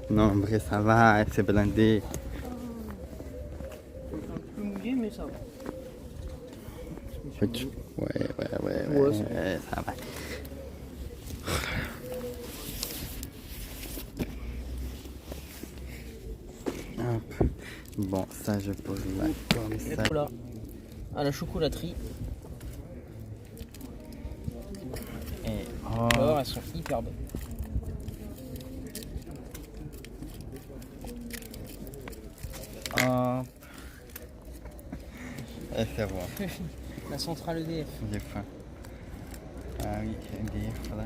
Non, en vrai, ça va, c'est blindé. Un peu mouillé, mais ça va. Ouais, ça va. Hop. Bon, ça, je pose là comme Et ça. voilà. À la chocolaterie. Et Alors, elles sont hyper bonnes. hop. Et c'est bon. La centrale EDF. J'ai faim. Ah oui, EDF, voilà.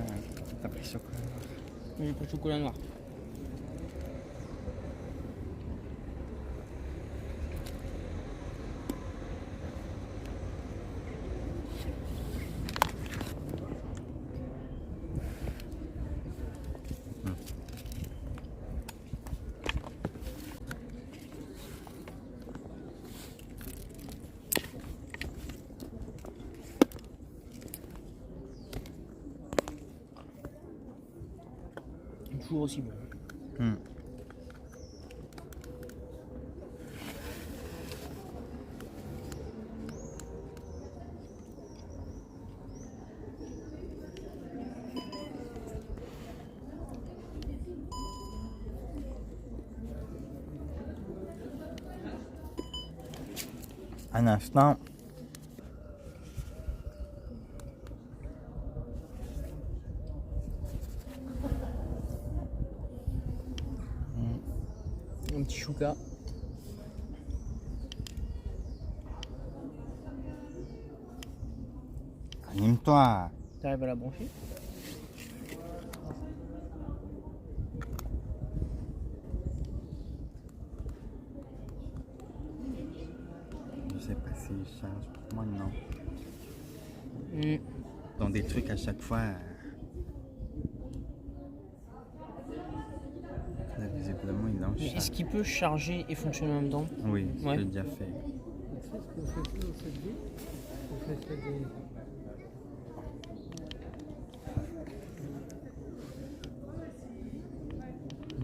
T'as pris chocolat. J'ai pris chocolat noir. Toujours aussi bon. Un instant. Un petit chouka. Anime-toi. T'arrives à la brancher? Je sais pas si je charge. Pour moi, non. Mmh. Dans des trucs à chaque fois. Là, visiblement, il en Mais charge. est-ce qu'il peut charger et fonctionner en même temps? Oui, Ouais. j'ai déjà fait.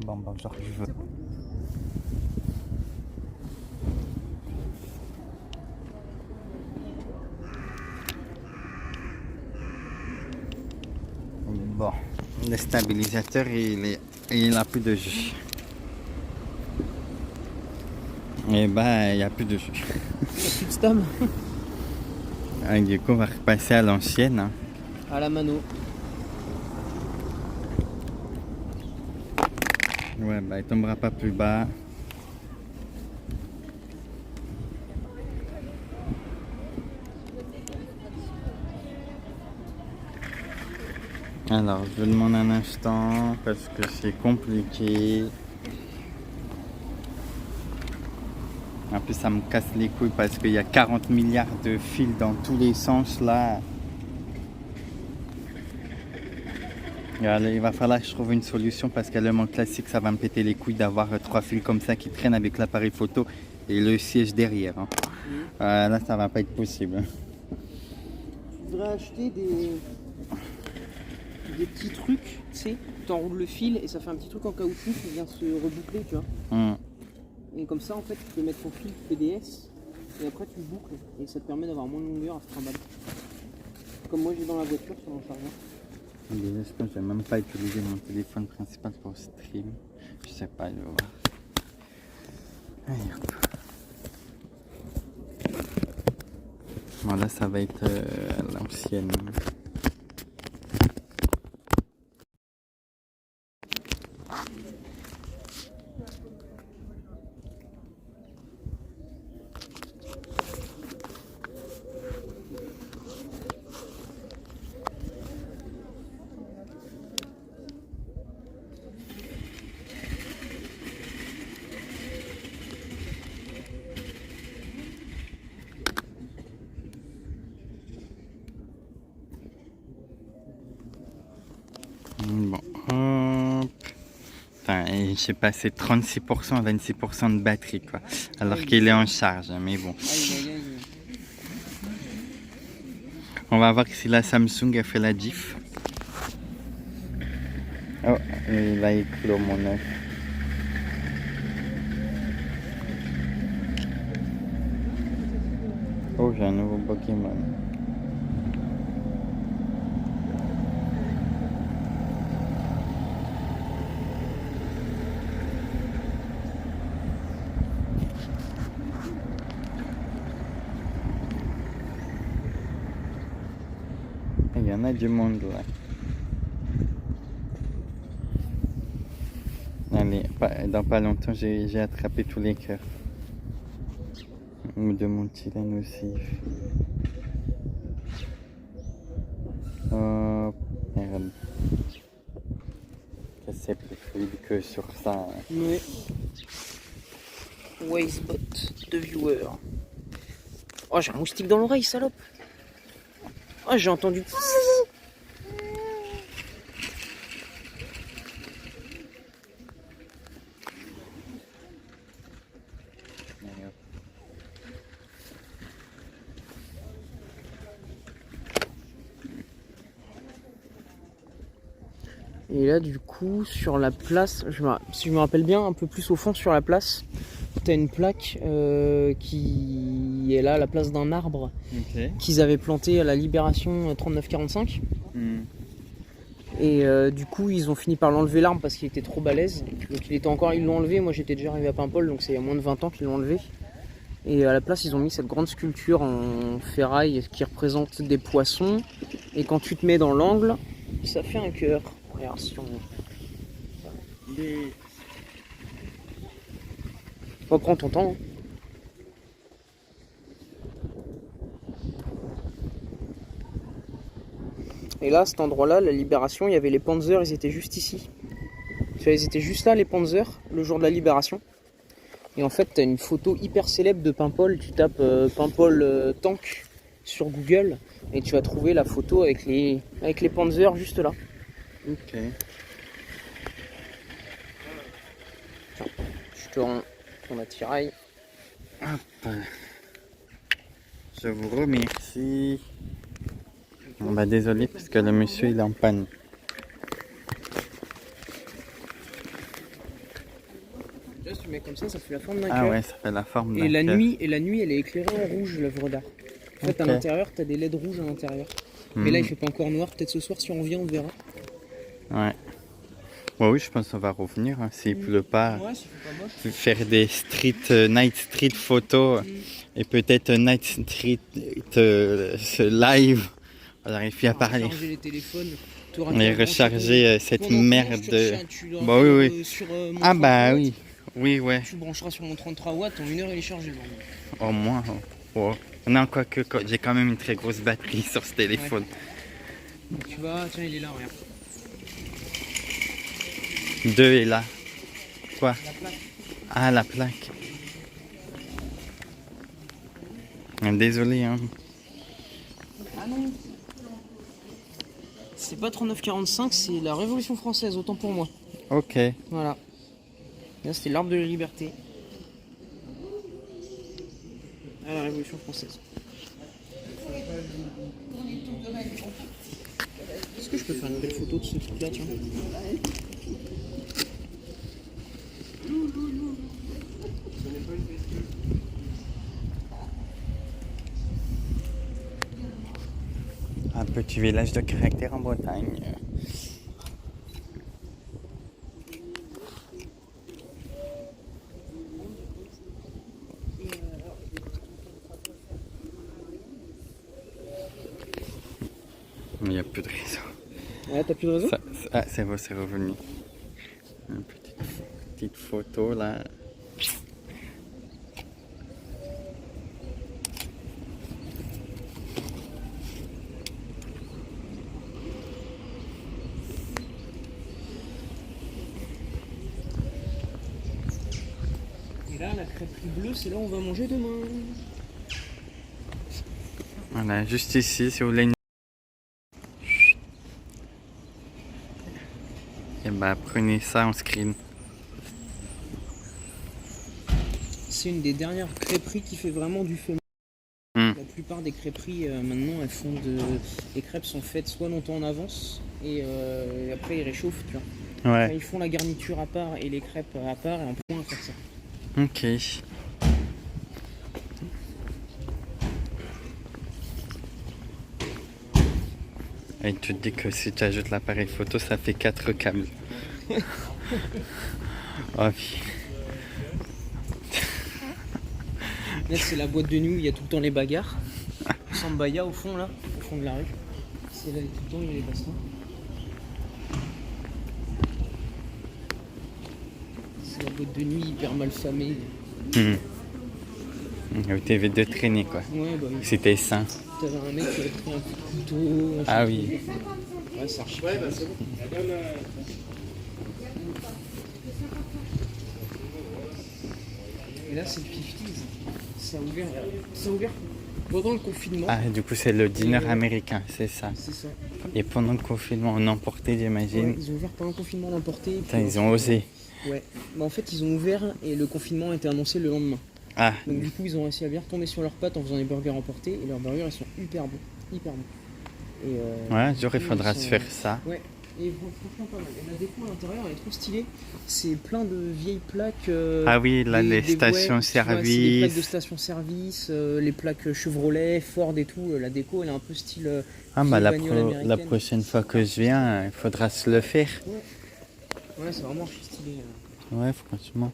Bon, genre, je veux. Bon, le stabilisateur, il a plus de jus. Et bah, il n'y a plus de jus. Il n'y a plus de stab? Ah, du coup, on va repasser à l'ancienne. Hein. À la mano. Ouais, bah, il tombera pas plus bas. Alors, je demande un instant parce que c'est compliqué. En plus, ça me casse les couilles parce qu'il y a 40 milliards de fils dans tous les sens là. Et alors, il va falloir que je trouve une solution parce qu'à mon classique, ça va me péter les couilles d'avoir 3 fils comme ça qui traînent avec l'appareil photo et le siège derrière. Hein. Là, ça va pas être possible. Tu devrais acheter des petits trucs, tu sais, tu enroules le fil et ça fait un petit truc en caoutchouc qui vient se reboucler, tu vois. Et comme ça, en fait, tu peux mettre ton fil PDS et après tu le boucles et ça te permet d'avoir moins de longueur à se trimballer. Comme moi j'ai dans la voiture sur mon chargeur. Déjà, je pense que je vais même pas utiliser mon téléphone principal pour stream. Je sais pas, je vais voir. Allez, hop. Bon, là, ça va être l'ancienne. Bon, hop. J'ai passé 36% à 26% de batterie, quoi. Alors qu'il est en charge, mais bon. On va voir si la Samsung a fait la diff. Oh, il a éclos mon œuf. Oh, j'ai un nouveau Pokémon. Il y en a du monde là. Allez, dans pas longtemps, j'ai attrapé tous les cœurs. Ou de mon Tylène aussi. Oh, merde. C'est plus fluide que sur ça. Ouais. Wazebot de viewer. Oh, j'ai un moustique dans l'oreille, salope. Oh, j'ai entendu. Et là, du coup, sur la place, si je me rappelle bien, un peu plus au fond sur la place, t'as une plaque qui est là à la place d'un arbre qu'ils avaient planté à la Libération 39-45. Et du coup, ils ont fini par l'enlever l'arbre parce qu'il était trop balèze. Donc ils l'ont enlevé. Moi, j'étais déjà arrivé à Paimpol, donc c'est il y a moins de 20 ans qu'ils l'ont enlevé. Et à la place, ils ont mis cette grande sculpture en ferraille qui représente des poissons. Et quand tu te mets dans l'angle, ça fait un cœur. Regarde, si on... Bon, prends ton temps. Et là, à cet endroit-là, la Libération, il y avait les Panzers, ils étaient juste ici. Tu vois, ils étaient juste là, les Panzers, le jour de la Libération. Et en fait, tu as une photo hyper célèbre de Paimpol. Tu tapes Paimpol tank sur Google et tu vas trouver la photo avec les Panzers juste là. Ok. Tiens, je te rends ton attirail. Hop. Je vous remercie. Bon, bah désolé parce que le monsieur il est en panne. Là, si tu mets comme ça fait la forme d'un cœur. Ah ouais, ça fait la forme d'un Et la cœur. nuit, elle est éclairée en rouge, l'œuvre d'art. En fait, à l'intérieur, t'as des LED rouges à l'intérieur. Mais là, il fait pas encore noir. Peut-être ce soir, si on revient, on verra. Ouais. Bon, oui, je pense qu'on va revenir. Hein, s'il pleut pas. Ouais, ça fait pas moche. Faire des night street photos et peut-être night street live. On arrive plus à parler. Recharger les téléphones. Et recharger cette merde. Bah oui, oui. Ah bah oui. Oui, ouais. Tu brancheras sur mon 33 watts, en 1 heure il est chargé. Au moins. Oh. Non, quoique, j'ai quand même une très grosse batterie sur ce téléphone. Ouais. Tu vas, tiens, il est là, regarde. 2 est là. Quoi? La plaque. Ah, la plaque. Désolé, hein. Ah non. C'est pas 39-45, c'est la Révolution française, autant pour moi. Ok. Voilà. Là, c'était l'arbre de la liberté. À la Révolution française. Est-ce que je peux faire une belle photo de ce truc-là, tiens? Un petit village de caractère en Bretagne. Il n'y a plus de réseau. Ouais, t'as plus de réseau? Ah, c'est bon, c'est revenu. Une petite photo là. Et là, la crêperie bleue, c'est là où on va manger demain. Voilà, juste ici, si vous voulez une... Et bah, prenez ça en screen. C'est une des dernières crêperies qui fait vraiment du fait. Hmm. La plupart des crêperies maintenant, elles font de. Les crêpes sont faites soit longtemps en avance et après ils réchauffent, tu vois. Ouais. Enfin, ils font la garniture à part et les crêpes à part et en point à faire ça. Ok. Et tu te dis que si tu ajoutes l'appareil photo, ça fait 4 câbles. Oh oui. Là, c'est la boîte de nuit où il y a tout le temps les bagarres. Sambaya au fond, là, au fond de la rue. C'est là, tout le temps, il y a les bastons. C'est la boîte de nuit hyper mal famée. Vous t'avais de traîner quoi. Ouais, bah oui. C'était sain. T'avais un mec qui avait pris un coup de couteau. Ah oui. Ouais, c'est archi. Ouais, bah c'est bon. Et là, c'est le 50s. Ça a ouvert pendant le confinement. Ah, du coup, c'est le dîner américain, c'est ça. C'est ça. Et pendant le confinement, on emportait, j'imagine. Ouais, ils ont ouvert pendant le confinement, l'emporté. Putain, ils ont osé. Ouais. Bah, en fait, ils ont ouvert et le confinement a été annoncé le lendemain. Ah, Donc du coup, ils ont réussi à bien retomber sur leurs pattes en faisant des burgers emportés. Et leurs burgers, ils sont hyper bons. Hyper bons. Et, ouais, un jour, il ils faudra sont- se faire ça. Ouais. Et franchement, pas mal. Et la déco à l'intérieur, elle est trop stylée. C'est plein de vieilles plaques. Ah oui, là, les ouais, stations-service. tu vois, c'est les plaques de stations-service, les plaques Chevrolet, Ford et tout. La déco, elle est un peu style. Ah, bah, vieille bagnole américaine. la prochaine fois que je viens, il faudra se le faire. Ouais, c'est vraiment archi stylé. Ouais, franchement.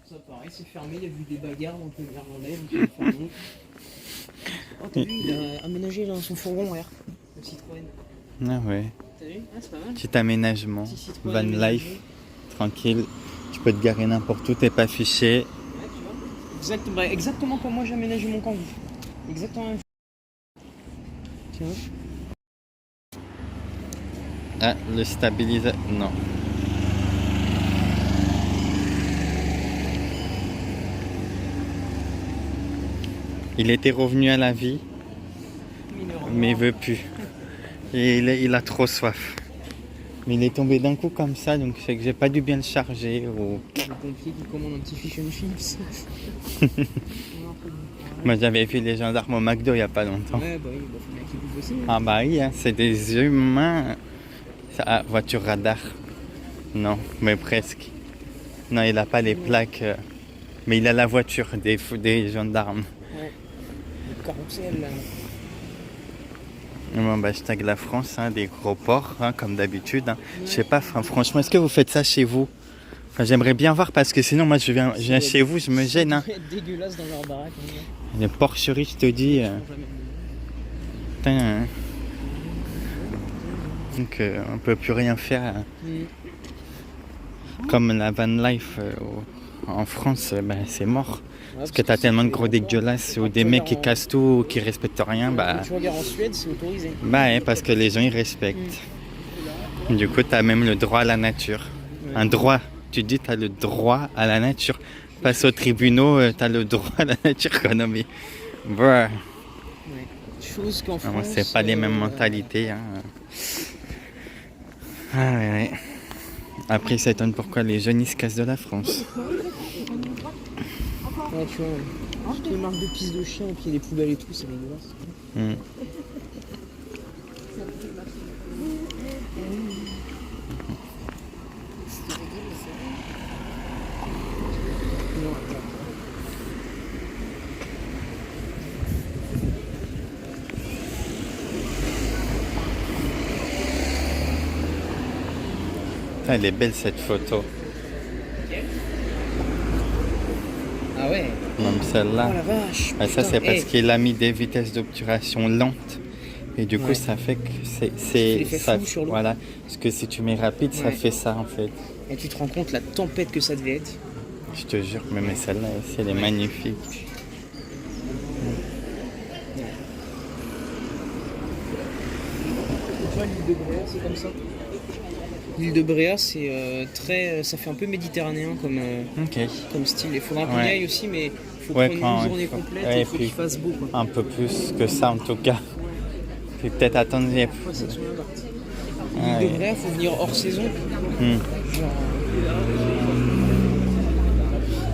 Ça, pareil, c'est fermé. Il y a eu des bagarres entre les Irlandais, donc c'est fermé. Oh, t'as vu, il a aménagé là, son fourgon R, le Citroën. Ah ouais. T'as vu? Ah, c'est pas mal. Petit aménagement. Petit Citroën Van aménagé. life. Tranquille. Tu peux te garer n'importe où, t'es pas fiché. Ouais, tu vois. Exactement comme moi j'ai aménagé mon Kangoo. Exactement la même chose. Tiens. Ah, le stabilisateur. Non. Il était revenu à la vie, mais il veut plus. Et il a trop soif. Mais il est tombé d'un coup comme ça, donc c'est que j'ai pas dû bien le charger. Ou... Le pompier qui commande un petit fish and chips. Moi j'avais vu les gendarmes au McDo il y a pas longtemps. Ouais, bah oui, bah faut bien qu'ils bouffent aussi. Ah bah oui, hein, c'est des humains. Ah, voiture radar. Non, mais presque. Non, il a pas les plaques. Mais il a la voiture des gendarmes. Ouais. Le carrousel là. Bon, bah, je tag la France, hein, des gros ports, hein, comme d'habitude. Hein. Je sais pas, franchement, est-ce que vous faites ça chez vous? Enfin, j'aimerais bien voir parce que sinon, moi, je viens chez vous, je me gêne. Hein. Ça doit être dégueulasse dans leur baraque. Hein. Les porcheries, je te dis. Putain, hein. Donc, on peut plus rien faire. Hein. Comme la van life en France, bah, c'est mort. Parce que t'as tellement de gros dégueulasses ou des mecs qui cassent tout ou qui respectent rien. Bah, tu regardes en Suède, c'est autorisé. bah ouais, parce que les gens ils respectent. Du coup, t'as même le droit à la nature. Ouais. Un droit tu dis t'as le droit à la nature. Passe aux tribunaux, t'as le droit à la nature, quoi. Non mais... Bon. Ouais. Chose qu'en France... C'est pas les mêmes mentalités. Hein. Ah, ouais. Après, ça étonne pourquoi les jeunes ils se cassent de la France. Ouais, tu vois, toutes les marques de pisse de chien et puis les poubelles et tout, c'est dégueulasse. Mm. Ah, elle est belle cette photo. Ah ouais. Même celle-là. Oh la vache. Ah, ça, putain, c'est parce hey. qu'il a mis des vitesses d'obturation lentes. Et du coup, Ouais. ça fait que c'est. l'effet Ça, flou sur l'eau. voilà. Parce que si tu mets rapide, ça Ouais. fait ça en fait. Et tu te rends compte la tempête que ça devait être. Je te jure, mais celle-là aussi, elle est magnifique. Tu vois, l'île de Bréa, c'est comme ça. L'île de Bréa, c'est très. Ça fait un peu méditerranéen Ok. comme style. Il faudra qu'on Ouais. y aille aussi, mais il faut Ouais, prendre quand une il journée faut- complète ouais, et et il faut puis- qu'il fasse beau. Quoi. Un peu plus que ça en tout cas. Puis peut-être attendre les. Ouais, c'est son impact. Ah, L'île de ouais. Bréa, faut venir hors saison. Hmm. Genre.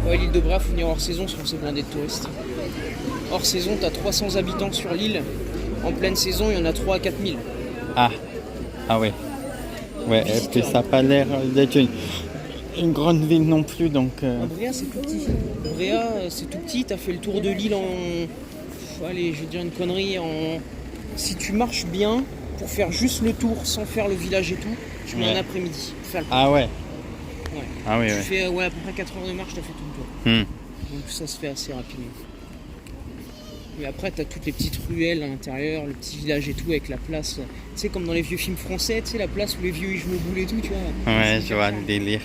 Ouais, l'île de Bréa, faut venir hors saison, sinon c'est blindé de touristes. Hors saison, t'as 300 habitants sur l'île. En pleine saison, il y en a 3 à 4 000. Ah. Ah ouais. Ouais, et puis ça n'a pas l'air d'être une grande ville non plus, donc... Bréa, c'est tout petit. Bréa, c'est tout petit. T'as fait le tour de l'île en... Allez, je vais dire une connerie. Si tu marches bien, pour faire juste le tour, sans faire le village et tout, tu mets Ouais. un après-midi. Pour faire le tour. Ah ouais. Ouais. Ah oui, Tu ouais. fais à peu près 4 heures de marche, t'as fait tout le tour. Hmm. Donc ça se fait assez rapidement. Et après, t'as toutes les petites ruelles à l'intérieur, le petit village et tout, avec la place. Tu sais, comme dans les vieux films français, tu sais, la place où les vieux ils jouent au boule et tout, tu vois. Ouais, C'est je vois hyper le délire.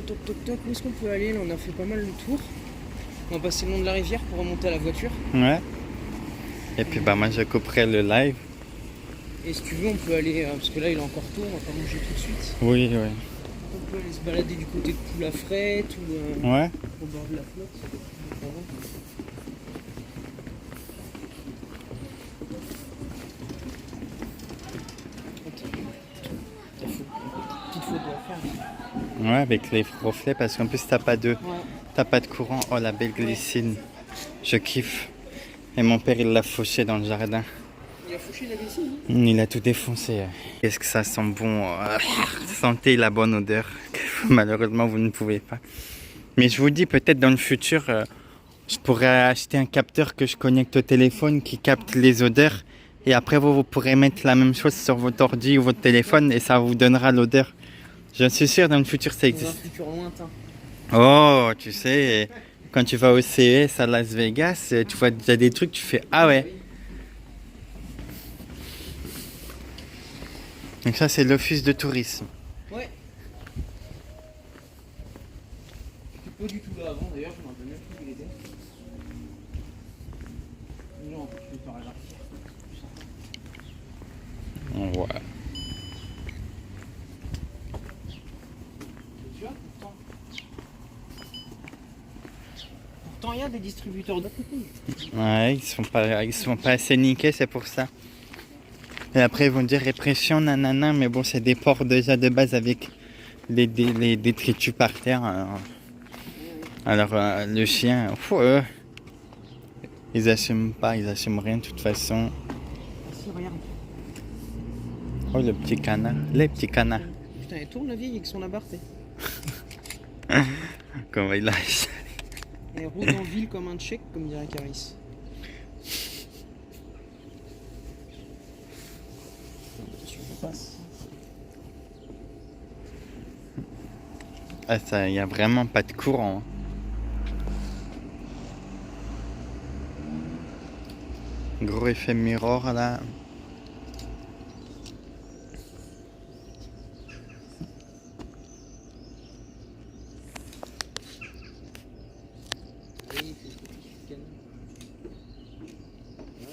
Toc toc toc, où est-ce qu'on peut aller? Là, on a fait pas mal le tour. On va passer le long de la rivière pour remonter à la voiture. Ouais. Et puis bah moi je couperai le live. Et si tu veux, on peut aller, parce que là il est encore tôt, on va pas manger tout de suite. Oui, oui. On peut aller se balader du côté de Poulafrette ou Ouais. au bord de la flotte. Petite faute à faire. Ouais, avec les reflets, parce qu'en plus t'as pas de Ouais. courant. Oh la belle glycine. Je kiffe. Et mon père il l'a fauché dans le jardin. Il a fauché la glycine, hein. Il a tout défoncé. Qu'est-ce que ça sent bon. Sentez la bonne odeur. Malheureusement vous ne pouvez pas. Mais je vous dis peut-être dans le futur, je pourrais acheter un capteur que je connecte au téléphone qui capte les odeurs. Et après vous pourrez mettre la même chose sur votre ordi ou votre téléphone et ça vous donnera l'odeur. Je suis sûr dans le futur ça Dans un existe. futur lointain. Oh, tu sais, quand tu vas au CES à Las Vegas, tu vois déjà des trucs, tu fais ah ouais. Donc ça c'est l'office de tourisme. Ouais. Pas du tout là avant d'ailleurs, je m'en rappelle même plus où il était. Non, je vais pas regarder. Ouais. Tu vois, pourtant il y a des distributeurs de côté. Ouais, ils sont pas assez niqués, c'est pour ça. Et après ils vont dire répression, nanana, mais bon c'est des ports déjà de base avec les détritus par terre. Alors le chien, ils assument pas, ils assument rien de toute façon. Si, regarde. Oh le petit canard, les petits canards. Putain, elle tourne la vieille avec son abarth. Comment il lâche. Elle roule en ville comme un tchèque, comme dirait Caris. Ah ça, il y a vraiment pas de courant. Gros effet mirror là. Oui, c'est ce que tu scannes. Ouais.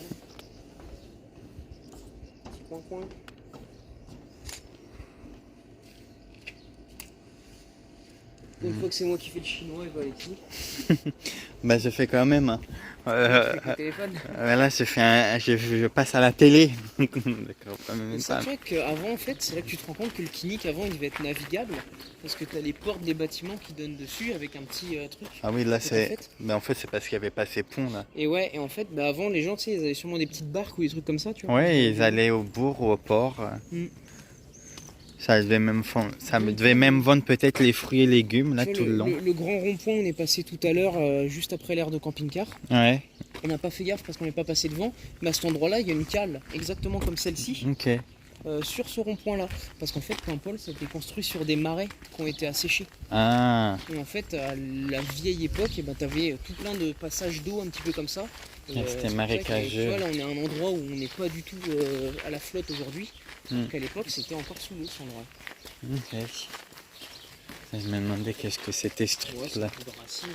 Petit coin-coin. Une fois que c'est moi qui fais le chinois, il va aller dessus. Bah je fais quand même. Hein. Avec le téléphone. Voilà, je passe à la télé. D'accord, pas même Mais ça. c'est vrai qu'avant, en fait, c'est là que tu te rends compte que le Kinic, avant, il devait être navigable. Parce que tu as les portes des bâtiments qui donnent dessus avec un petit truc. Ah oui, là que t'as c'est. fait. Mais en fait, c'est parce qu'il n'y avait pas ces ponts là. Et ouais, et en fait, bah, avant, les gens, tu sais, ils avaient sûrement des petites barques ou des trucs comme ça, tu vois. Ouais, ils allaient au bourg ou au port. Mm. Ça devait même vendre peut-être les fruits et légumes là Tu vois, tout le long. Le grand rond-point, on est passé tout à l'heure, juste après l'aire de camping-car. Ouais, On n'a pas fait gaffe parce qu'on n'est pas passé devant. Mais à cet endroit-là, il y a une cale, exactement comme celle-ci, ok. sur ce rond-point-là. Parce qu'en fait, Paimpol, ça a été construit sur des marais qui ont été asséchés. Ah, Et en fait, à la vieille époque, eh ben, tu avais tout plein de passages d'eau un petit peu comme ça. Et, c'était c'est pour ça que, marécageux. tu vois, là, on est à un endroit où on n'est pas du tout à la flotte aujourd'hui. Mm. Qu'à l'époque, c'était encore sous l'eau, cet endroit. ok. Je me demandais qu'est-ce que c'était ce Ouais, truc c'est là. un peu de racines.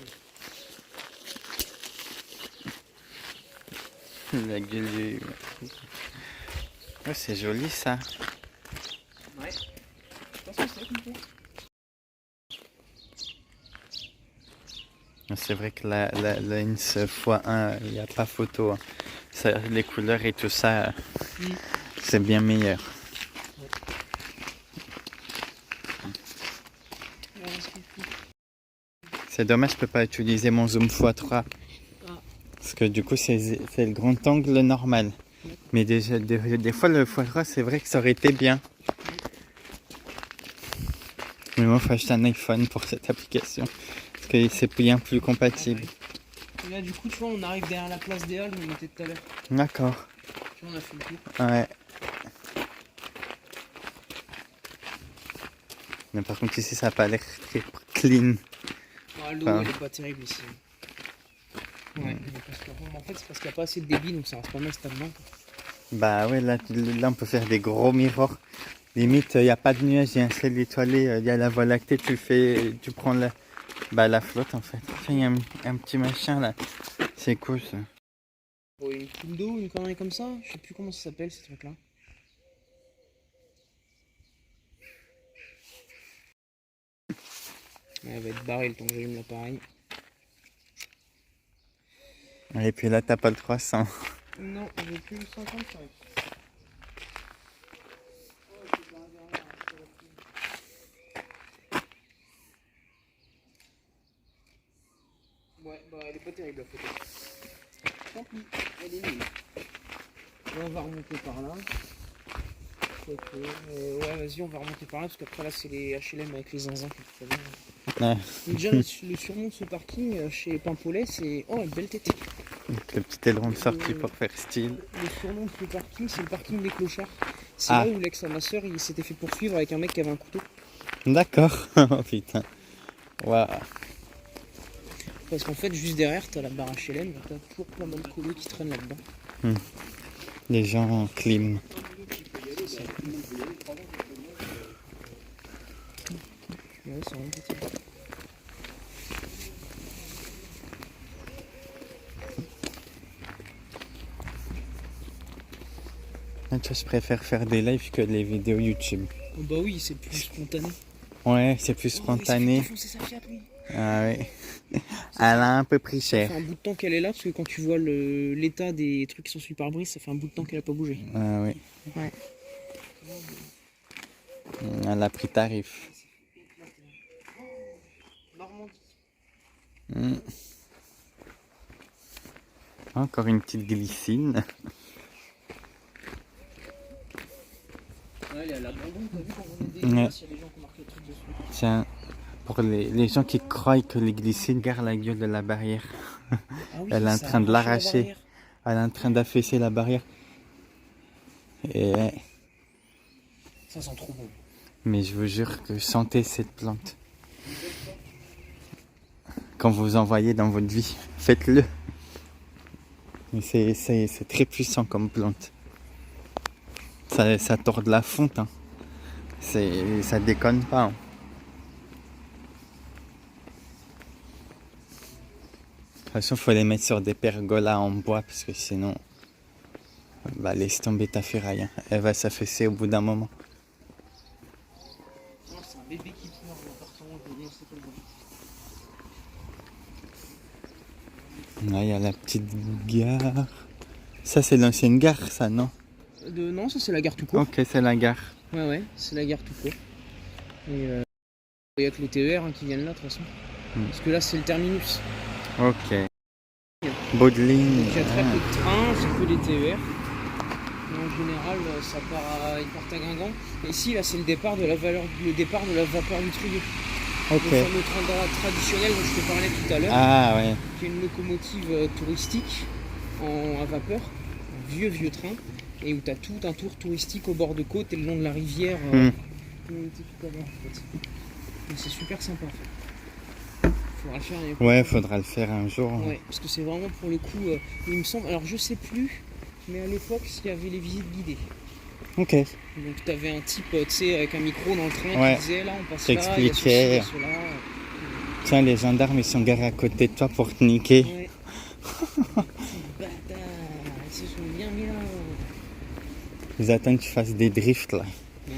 La gueule du... Oh, c'est joli ça. Ouais. Je pense que c'est comme ça. C'est vrai que la lens x1, il n'y a pas photo. Hein. Ça, les couleurs et tout ça, c'est bien meilleur. C'est dommage, je peux pas utiliser mon zoom x3. Parce que du coup, c'est le grand angle normal. Mais des fois, le x3, c'est vrai que ça aurait été bien. Mais moi, il faut acheter un iPhone pour cette application. Parce que c'est bien plus compatible. Et là, du coup, tu vois, on arrive derrière la place des Halles où on était tout à l'heure. D'accord. Tu vois, on a fait le tour. Ouais. Mais par contre, ici, ça n'a pas l'air très clean. Ah, l'eau, Enfin. elle est pas terrible ici. Ouais, mais parce que, bon, en fait, c'est parce qu'il n'y a pas assez de débit, donc ça reste pas mal stagnant. Bah ouais, là, on peut faire des gros miroirs. Limite, il n'y a pas de nuages, il y a un ciel étoilé, il y a la voie lactée, tu prends la flotte en fait. Tiens, il y a un petit machin là. C'est cool ça. Bon, une poule d'eau, une connerie comme ça, je sais plus comment ça s'appelle ces trucs-là. Ouais, elle va être barrée le temps que j'allume l'appareil. Et puis là, t'as pas le 300. Non, j'ai plus le 55. Ouais, bah elle est pas terrible la photo. Tant pis, elle est nulle. Là, on va remonter par là. Ouais, vas-y, on va remonter par là parce qu'après là, c'est les HLM avec les zinzins qui sont très bien. Ouais. Déjà, le surnom de ce parking chez Paimpolais, c'est. Oh, une belle tête! Donc, le petit aileron de sortie pour faire style. Le surnom de ce parking, c'est le parking des clochards. C'est Ah. là où l'ex à ma soeur il s'était fait poursuivre avec un mec qui avait un couteau. D'accord. Oh putain. Waouh. Parce qu'en fait, juste derrière, t'as la barre HLM, t'as toujours plein de colos qui traînent là-dedans. Les gens en clim. Ouais, c'est vraiment petit. Je préfère faire des lives que les vidéos YouTube. Oh bah oui, c'est plus spontané. Ouais, c'est plus spontané. Oh, c'est sa Fiat, oui. Ah ouais. Elle a un peu pris Ça cher. fait un bout de temps qu'elle est là, parce que quand tu vois l'état des trucs qui sont sur le pare-brise, ça fait un bout de temps qu'elle a pas bougé. Ah oui. Ouais. Elle a pris tarif. Normandie. Hmm. Encore une petite glycine. Ouais, il y a l'abandon, t'as vu quand on est Ouais. il y a des gens qui ont marqué le truc dessus. Tiens, pour les gens qui croient que les glycines, regarde la gueule de la barrière. Ah oui, Elle est en ça train de arrache la l'arracher. barrière. Elle est en train d'affaisser la barrière. Et, Ça sent trop bon. mais je vous jure que sentez cette plante. Quand vous en voyez dans votre vie, faites-le. Mais c'est très puissant comme plante. Ça tord de la fonte. Hein. Ça déconne pas. Hein. De toute façon, il faut les mettre sur des pergolas en bois parce que sinon, bah, laisse tomber ta ferraille. Hein. Elle va s'affaisser au bout d'un moment. Non, c'est un bébé qui pleure dans l'appartement, je ne sais pas le Là, il y a la petite gare. Ça, c'est l'ancienne gare, ça, non? Non, ça c'est la gare tout court. Ok, c'est la gare. Ouais, c'est la gare tout court. Et il n'y a que les TER hein, qui viennent là de toute façon. Parce que là c'est le terminus. Ok. Beau de ligne. Donc il y a très peu de trains, c'est que les TER. Et en général, ils partent à Guingamp. Et ici, là, c'est le départ de la vapeur du Trieux. Ok. Le fameux train traditionnel dont je te parlais tout à l'heure. Ah ouais. Qui est une locomotive touristique à vapeur, un vieux train, et où tu as tout un tour touristique au bord de côte et le long de la rivière. Comme on était tout à l'heure, en fait. Donc c'est super sympa. Faudra le faire. Ouais, faudra le faire un jour. Ouais, parce que c'est vraiment pour le coup, il me semble, alors je sais plus, mais à l'époque, il y avait les visites guidées. Ok. Donc tu avais un type, tu sais, avec un micro dans le train Ouais. qui disait là, on passe Qui là, expliquait. il y a ceci, il y a cela. Tiens, les gendarmes, ils sont garés à côté de toi pour te niquer. Ouais. Bâtard, ils se sont bien mis là. Ils attendent que tu fasses des drifts, là. Ouais.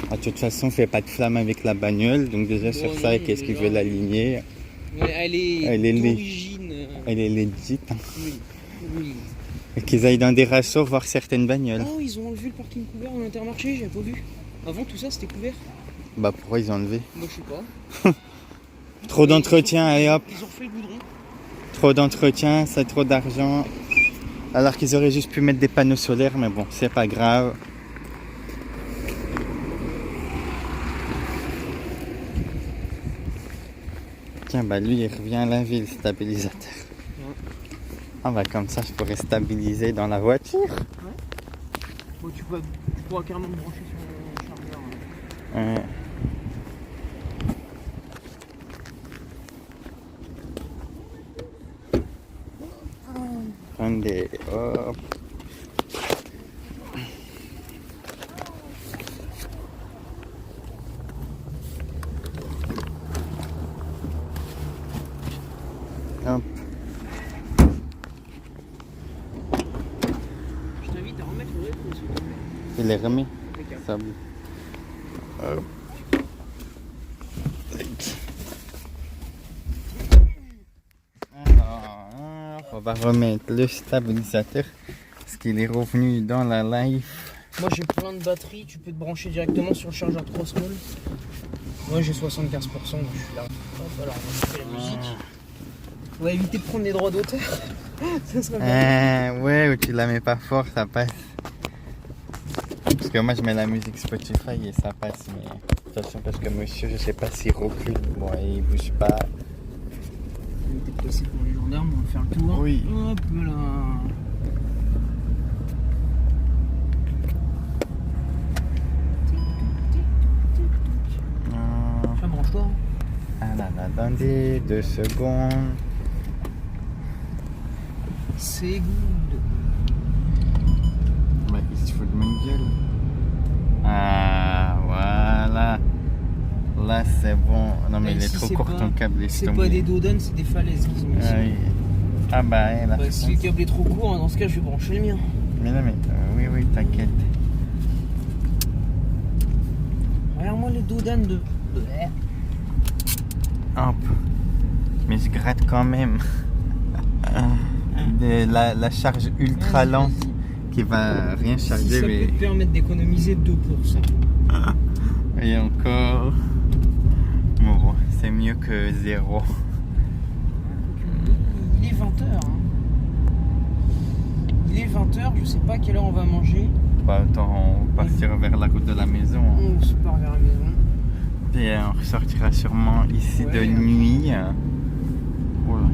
Ah, de toute façon, fais pas de flamme avec la bagnole. Donc déjà, sur Bon, ça, non, qu'est-ce qu'ils déjà. veulent aligner? Ouais, elle est d'origine. Elle est legit. Hein. Oui. Et qu'ils aillent dans des rassos voir certaines bagnoles. Oh, ils ont enlevé le parking couvert en Intermarché, j'avais pas vu. Avant tout ça, c'était couvert. Bah pourquoi ils ont enlevé? Moi, je sais pas. Trop d'entretien, allez hop. Ils ont fait le goudron. Trop d'entretien, c'est trop d'argent. Alors qu'ils auraient juste pu mettre des panneaux solaires, mais bon, c'est pas grave. Tiens, bah lui, il revient à la ville, stabilisateur. Ouais. Ah bah comme ça, je pourrais stabiliser dans la voiture. Bon, tu pourras carrément te brancher sur le chargeur. Ouais. Attendez, hop. Hop. Je t'invite à remettre le rythme, s'il te plaît. Il est remis. Impeccable. Ça bout. Hop. Alors, on va remettre le stabilisateur parce qu'il est revenu dans la life. Moi, j'ai plein de batteries, tu peux te brancher directement sur le chargeur 3 small. Moi, j'ai 75%, donc je suis là. Hop, alors, on va faire la musique. On va éviter de prendre les droits d'auteur. Ça serait bien. Ouais, où tu la mets pas fort, ça passe. Parce que moi je mets la musique Spotify et ça passe, mais attention parce que monsieur, je sais pas s'il recule, bon, il bouge pas. On était placé pour les gendarmes, on va faire le tour. Oui. Hop là. Ça branche-toi. Ah là là, attendez 2 secondes. C'est good. Bah, il se fout de ma gueule. Ah, voilà. Là, c'est bon. Non, mais Et il est si trop c'est court pas- ton câble. laisse C'est tomber. pas des dodanes, c'est des falaises qu'ils ont ici. Ah, oui. Ah bah, là. Bah, si le câble est trop court, hein, dans ce cas, je vais brancher le mien. Mais non, mais oui, t'inquiète. Regarde-moi les dodanes de. Hop. Mais je gratte quand même. La charge ultra Vas-y, lente vas-y. qui va rien Si charger. ça peut Mais... te permettre d'économiser 2%. Et encore. Bon, c'est mieux que 0. Il est 20h. Hein. Il est 20h, je sais pas à quelle heure on va manger. Bah, autant partir vers la route de la maison. Hein. On se part vers la maison. Puis on ressortira sûrement ici Ouais, de nuit. Voilà.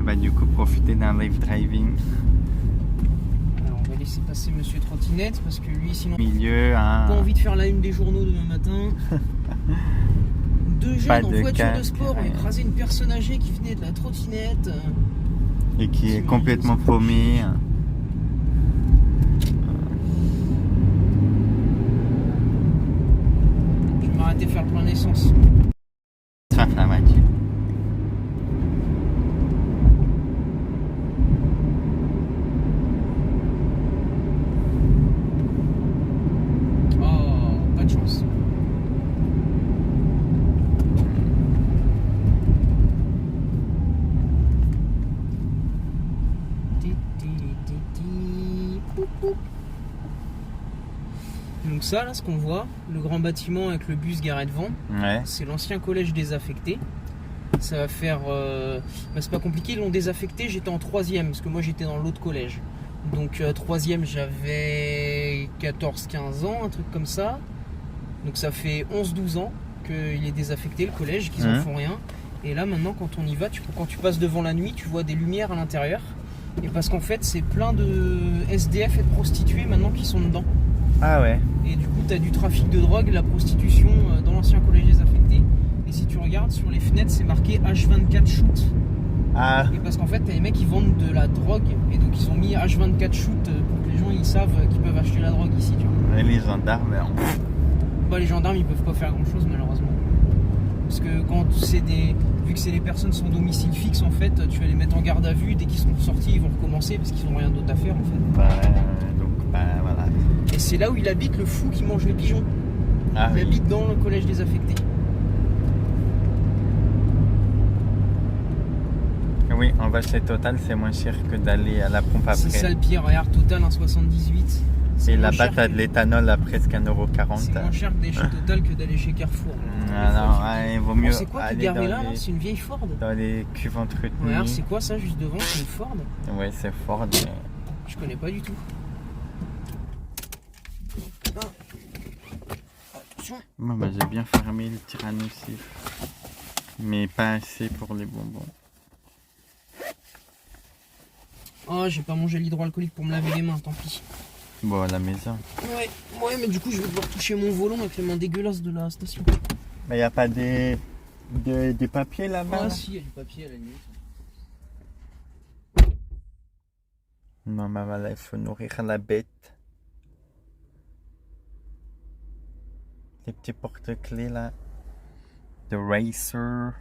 Bah du coup profiter d'un live driving. Alors on va laisser passer Monsieur Trottinette parce que lui sinon Milieu, pas hein. envie de faire la une des journaux demain matin. Deux Pas jeunes en de voiture de casque, sport ont rien. écrasé une personne âgée qui venait de la trottinette. Et qui est T'imagines, complètement c'est paumé. Je vais m'arrêter de faire le plein d'essence. Ça fait la voiture. Oh, pas de chance. Donc ça, là, ce qu'on voit, le grand bâtiment avec le bus garé devant, Ouais. c'est l'ancien collège désaffecté. Ça va faire... bah, c'est pas compliqué, ils l'ont désaffecté, j'étais en 3e, parce que moi j'étais dans l'autre collège. Donc 3e, j'avais 14-15 ans, un truc comme ça. Donc ça fait 11-12 ans qu'il est désaffecté, le collège, qu'ils en font rien. Et là maintenant, quand on y va, quand tu passes devant la nuit, tu vois des lumières à l'intérieur. Et parce qu'en fait, c'est plein de SDF et de prostituées maintenant qui sont dedans. Ah ouais. Et du coup, tu as du trafic de drogue, la prostitution dans l'ancien collège désaffecté. Et si tu regardes sur les fenêtres, c'est marqué H24 shoot. Ah. Et parce qu'en fait, t'as les mecs qui vendent de la drogue. Et donc, ils ont mis H24 shoot pour que les gens ils savent qu'ils peuvent acheter la drogue ici. Tu vois. Et les gendarmes, Bah, les gendarmes ils peuvent pas faire grand chose malheureusement. Parce que quand c'est vu que c'est des personnes sans domicile fixe, en fait, tu vas les mettre en garde à vue. Dès qu'ils seront sortis, ils vont recommencer parce qu'ils ont rien d'autre à faire en fait. bah, donc bah voilà. Et c'est là où il habite le fou qui mange les pigeons. Ah Il oui. habite dans le collège désaffecté. Oui, en va chez Total, c'est moins cher que d'aller à la pompe C'est ça après. le pire, regarde, Total 1,78. Et là-bas, t'as de l'éthanol à presque 1,40 C'est €. moins cher d'aller chez Total que d'aller chez Carrefour. Ah non, ouais, il vaut mieux C'est quoi qui est aller garé dans là, les, c'est une vieille Ford. dans les cuves entretenues. Regarde, c'est quoi ça juste devant? C'est une Ford? Ouais, c'est Ford. Mais... Je connais pas du tout. Ah. Attention. Bon, bah, j'ai bien fermé le tyrannosif. Mais pas assez pour les bonbons. Oh, j'ai pas mon gel hydroalcoolique pour me laver les mains, tant pis. Bon, à la maison. Ouais, mais du coup, je vais devoir toucher mon volant avec les mains dégueulasses de la station. Mais y a pas des papiers là-bas Ah, là si, il y a du papier à la limite. Non, mais voilà, il faut nourrir la bête. Les petits porte-clés là. De Racer.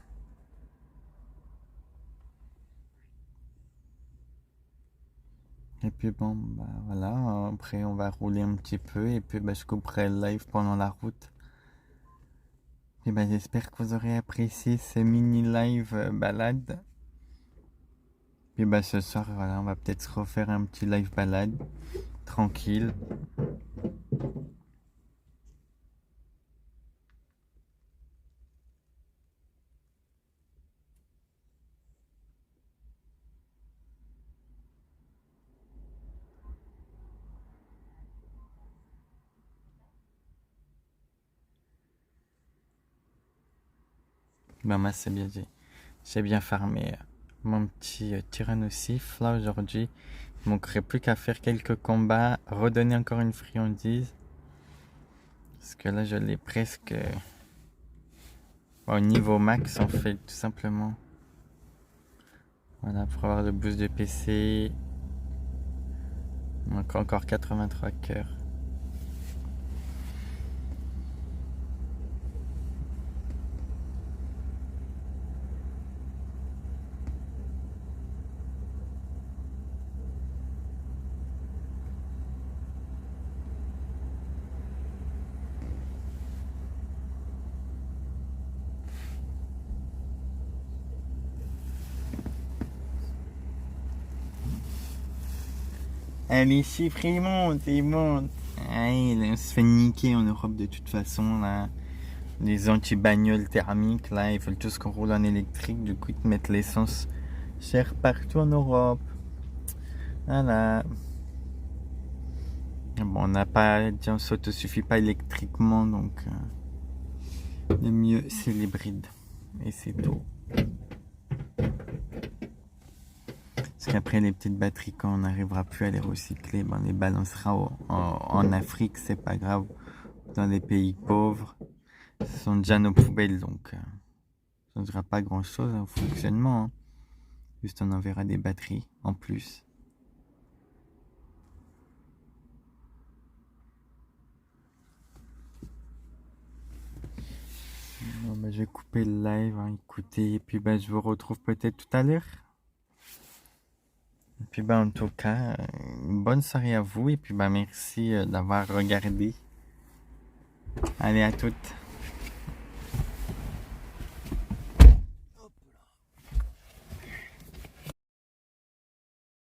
Et puis bon, bah voilà, après on va rouler un petit peu et puis bah, je couperai le live pendant la route. Et bah, j'espère que vous aurez apprécié ce mini live balade. Et bah ce soir, voilà, on va peut-être se refaire un petit live balade, tranquille. Bah moi c'est bien, j'ai bien farmé mon petit tyrannosif là aujourd'hui. Il manquerait plus qu'à faire quelques combats, redonner encore une friandise. Parce que là je l'ai presque au niveau max en fait, tout simplement. Voilà, pour avoir le boost de PC. Il manque encore 83 cœurs. Les chiffres ils montent, ils montent. Ah, on se fait niquer en Europe de toute façon là. Les anti-bagnoles thermiques là, ils veulent tous qu'on roule en électrique, du coup ils te mettent l'essence chère partout en Europe. Voilà. Bon, on n'a pas dit on s'autosuffit pas électriquement, donc le mieux c'est l'hybride. Et c'est tout. Parce qu'après, les petites batteries, quand on n'arrivera plus à les recycler, ben, on les balancera en Afrique, c'est pas grave. Dans les pays pauvres, ce sont déjà nos poubelles, donc ça ne changera pas grand-chose au fonctionnement. Hein. Juste on enverra des batteries en plus. Bon, ben, je vais couper le live, hein, écoutez, et puis ben, je vous retrouve peut-être tout à l'heure. Et puis ben, en tout cas, une bonne soirée à vous, et puis ben, merci d'avoir regardé. Allez, à toutes.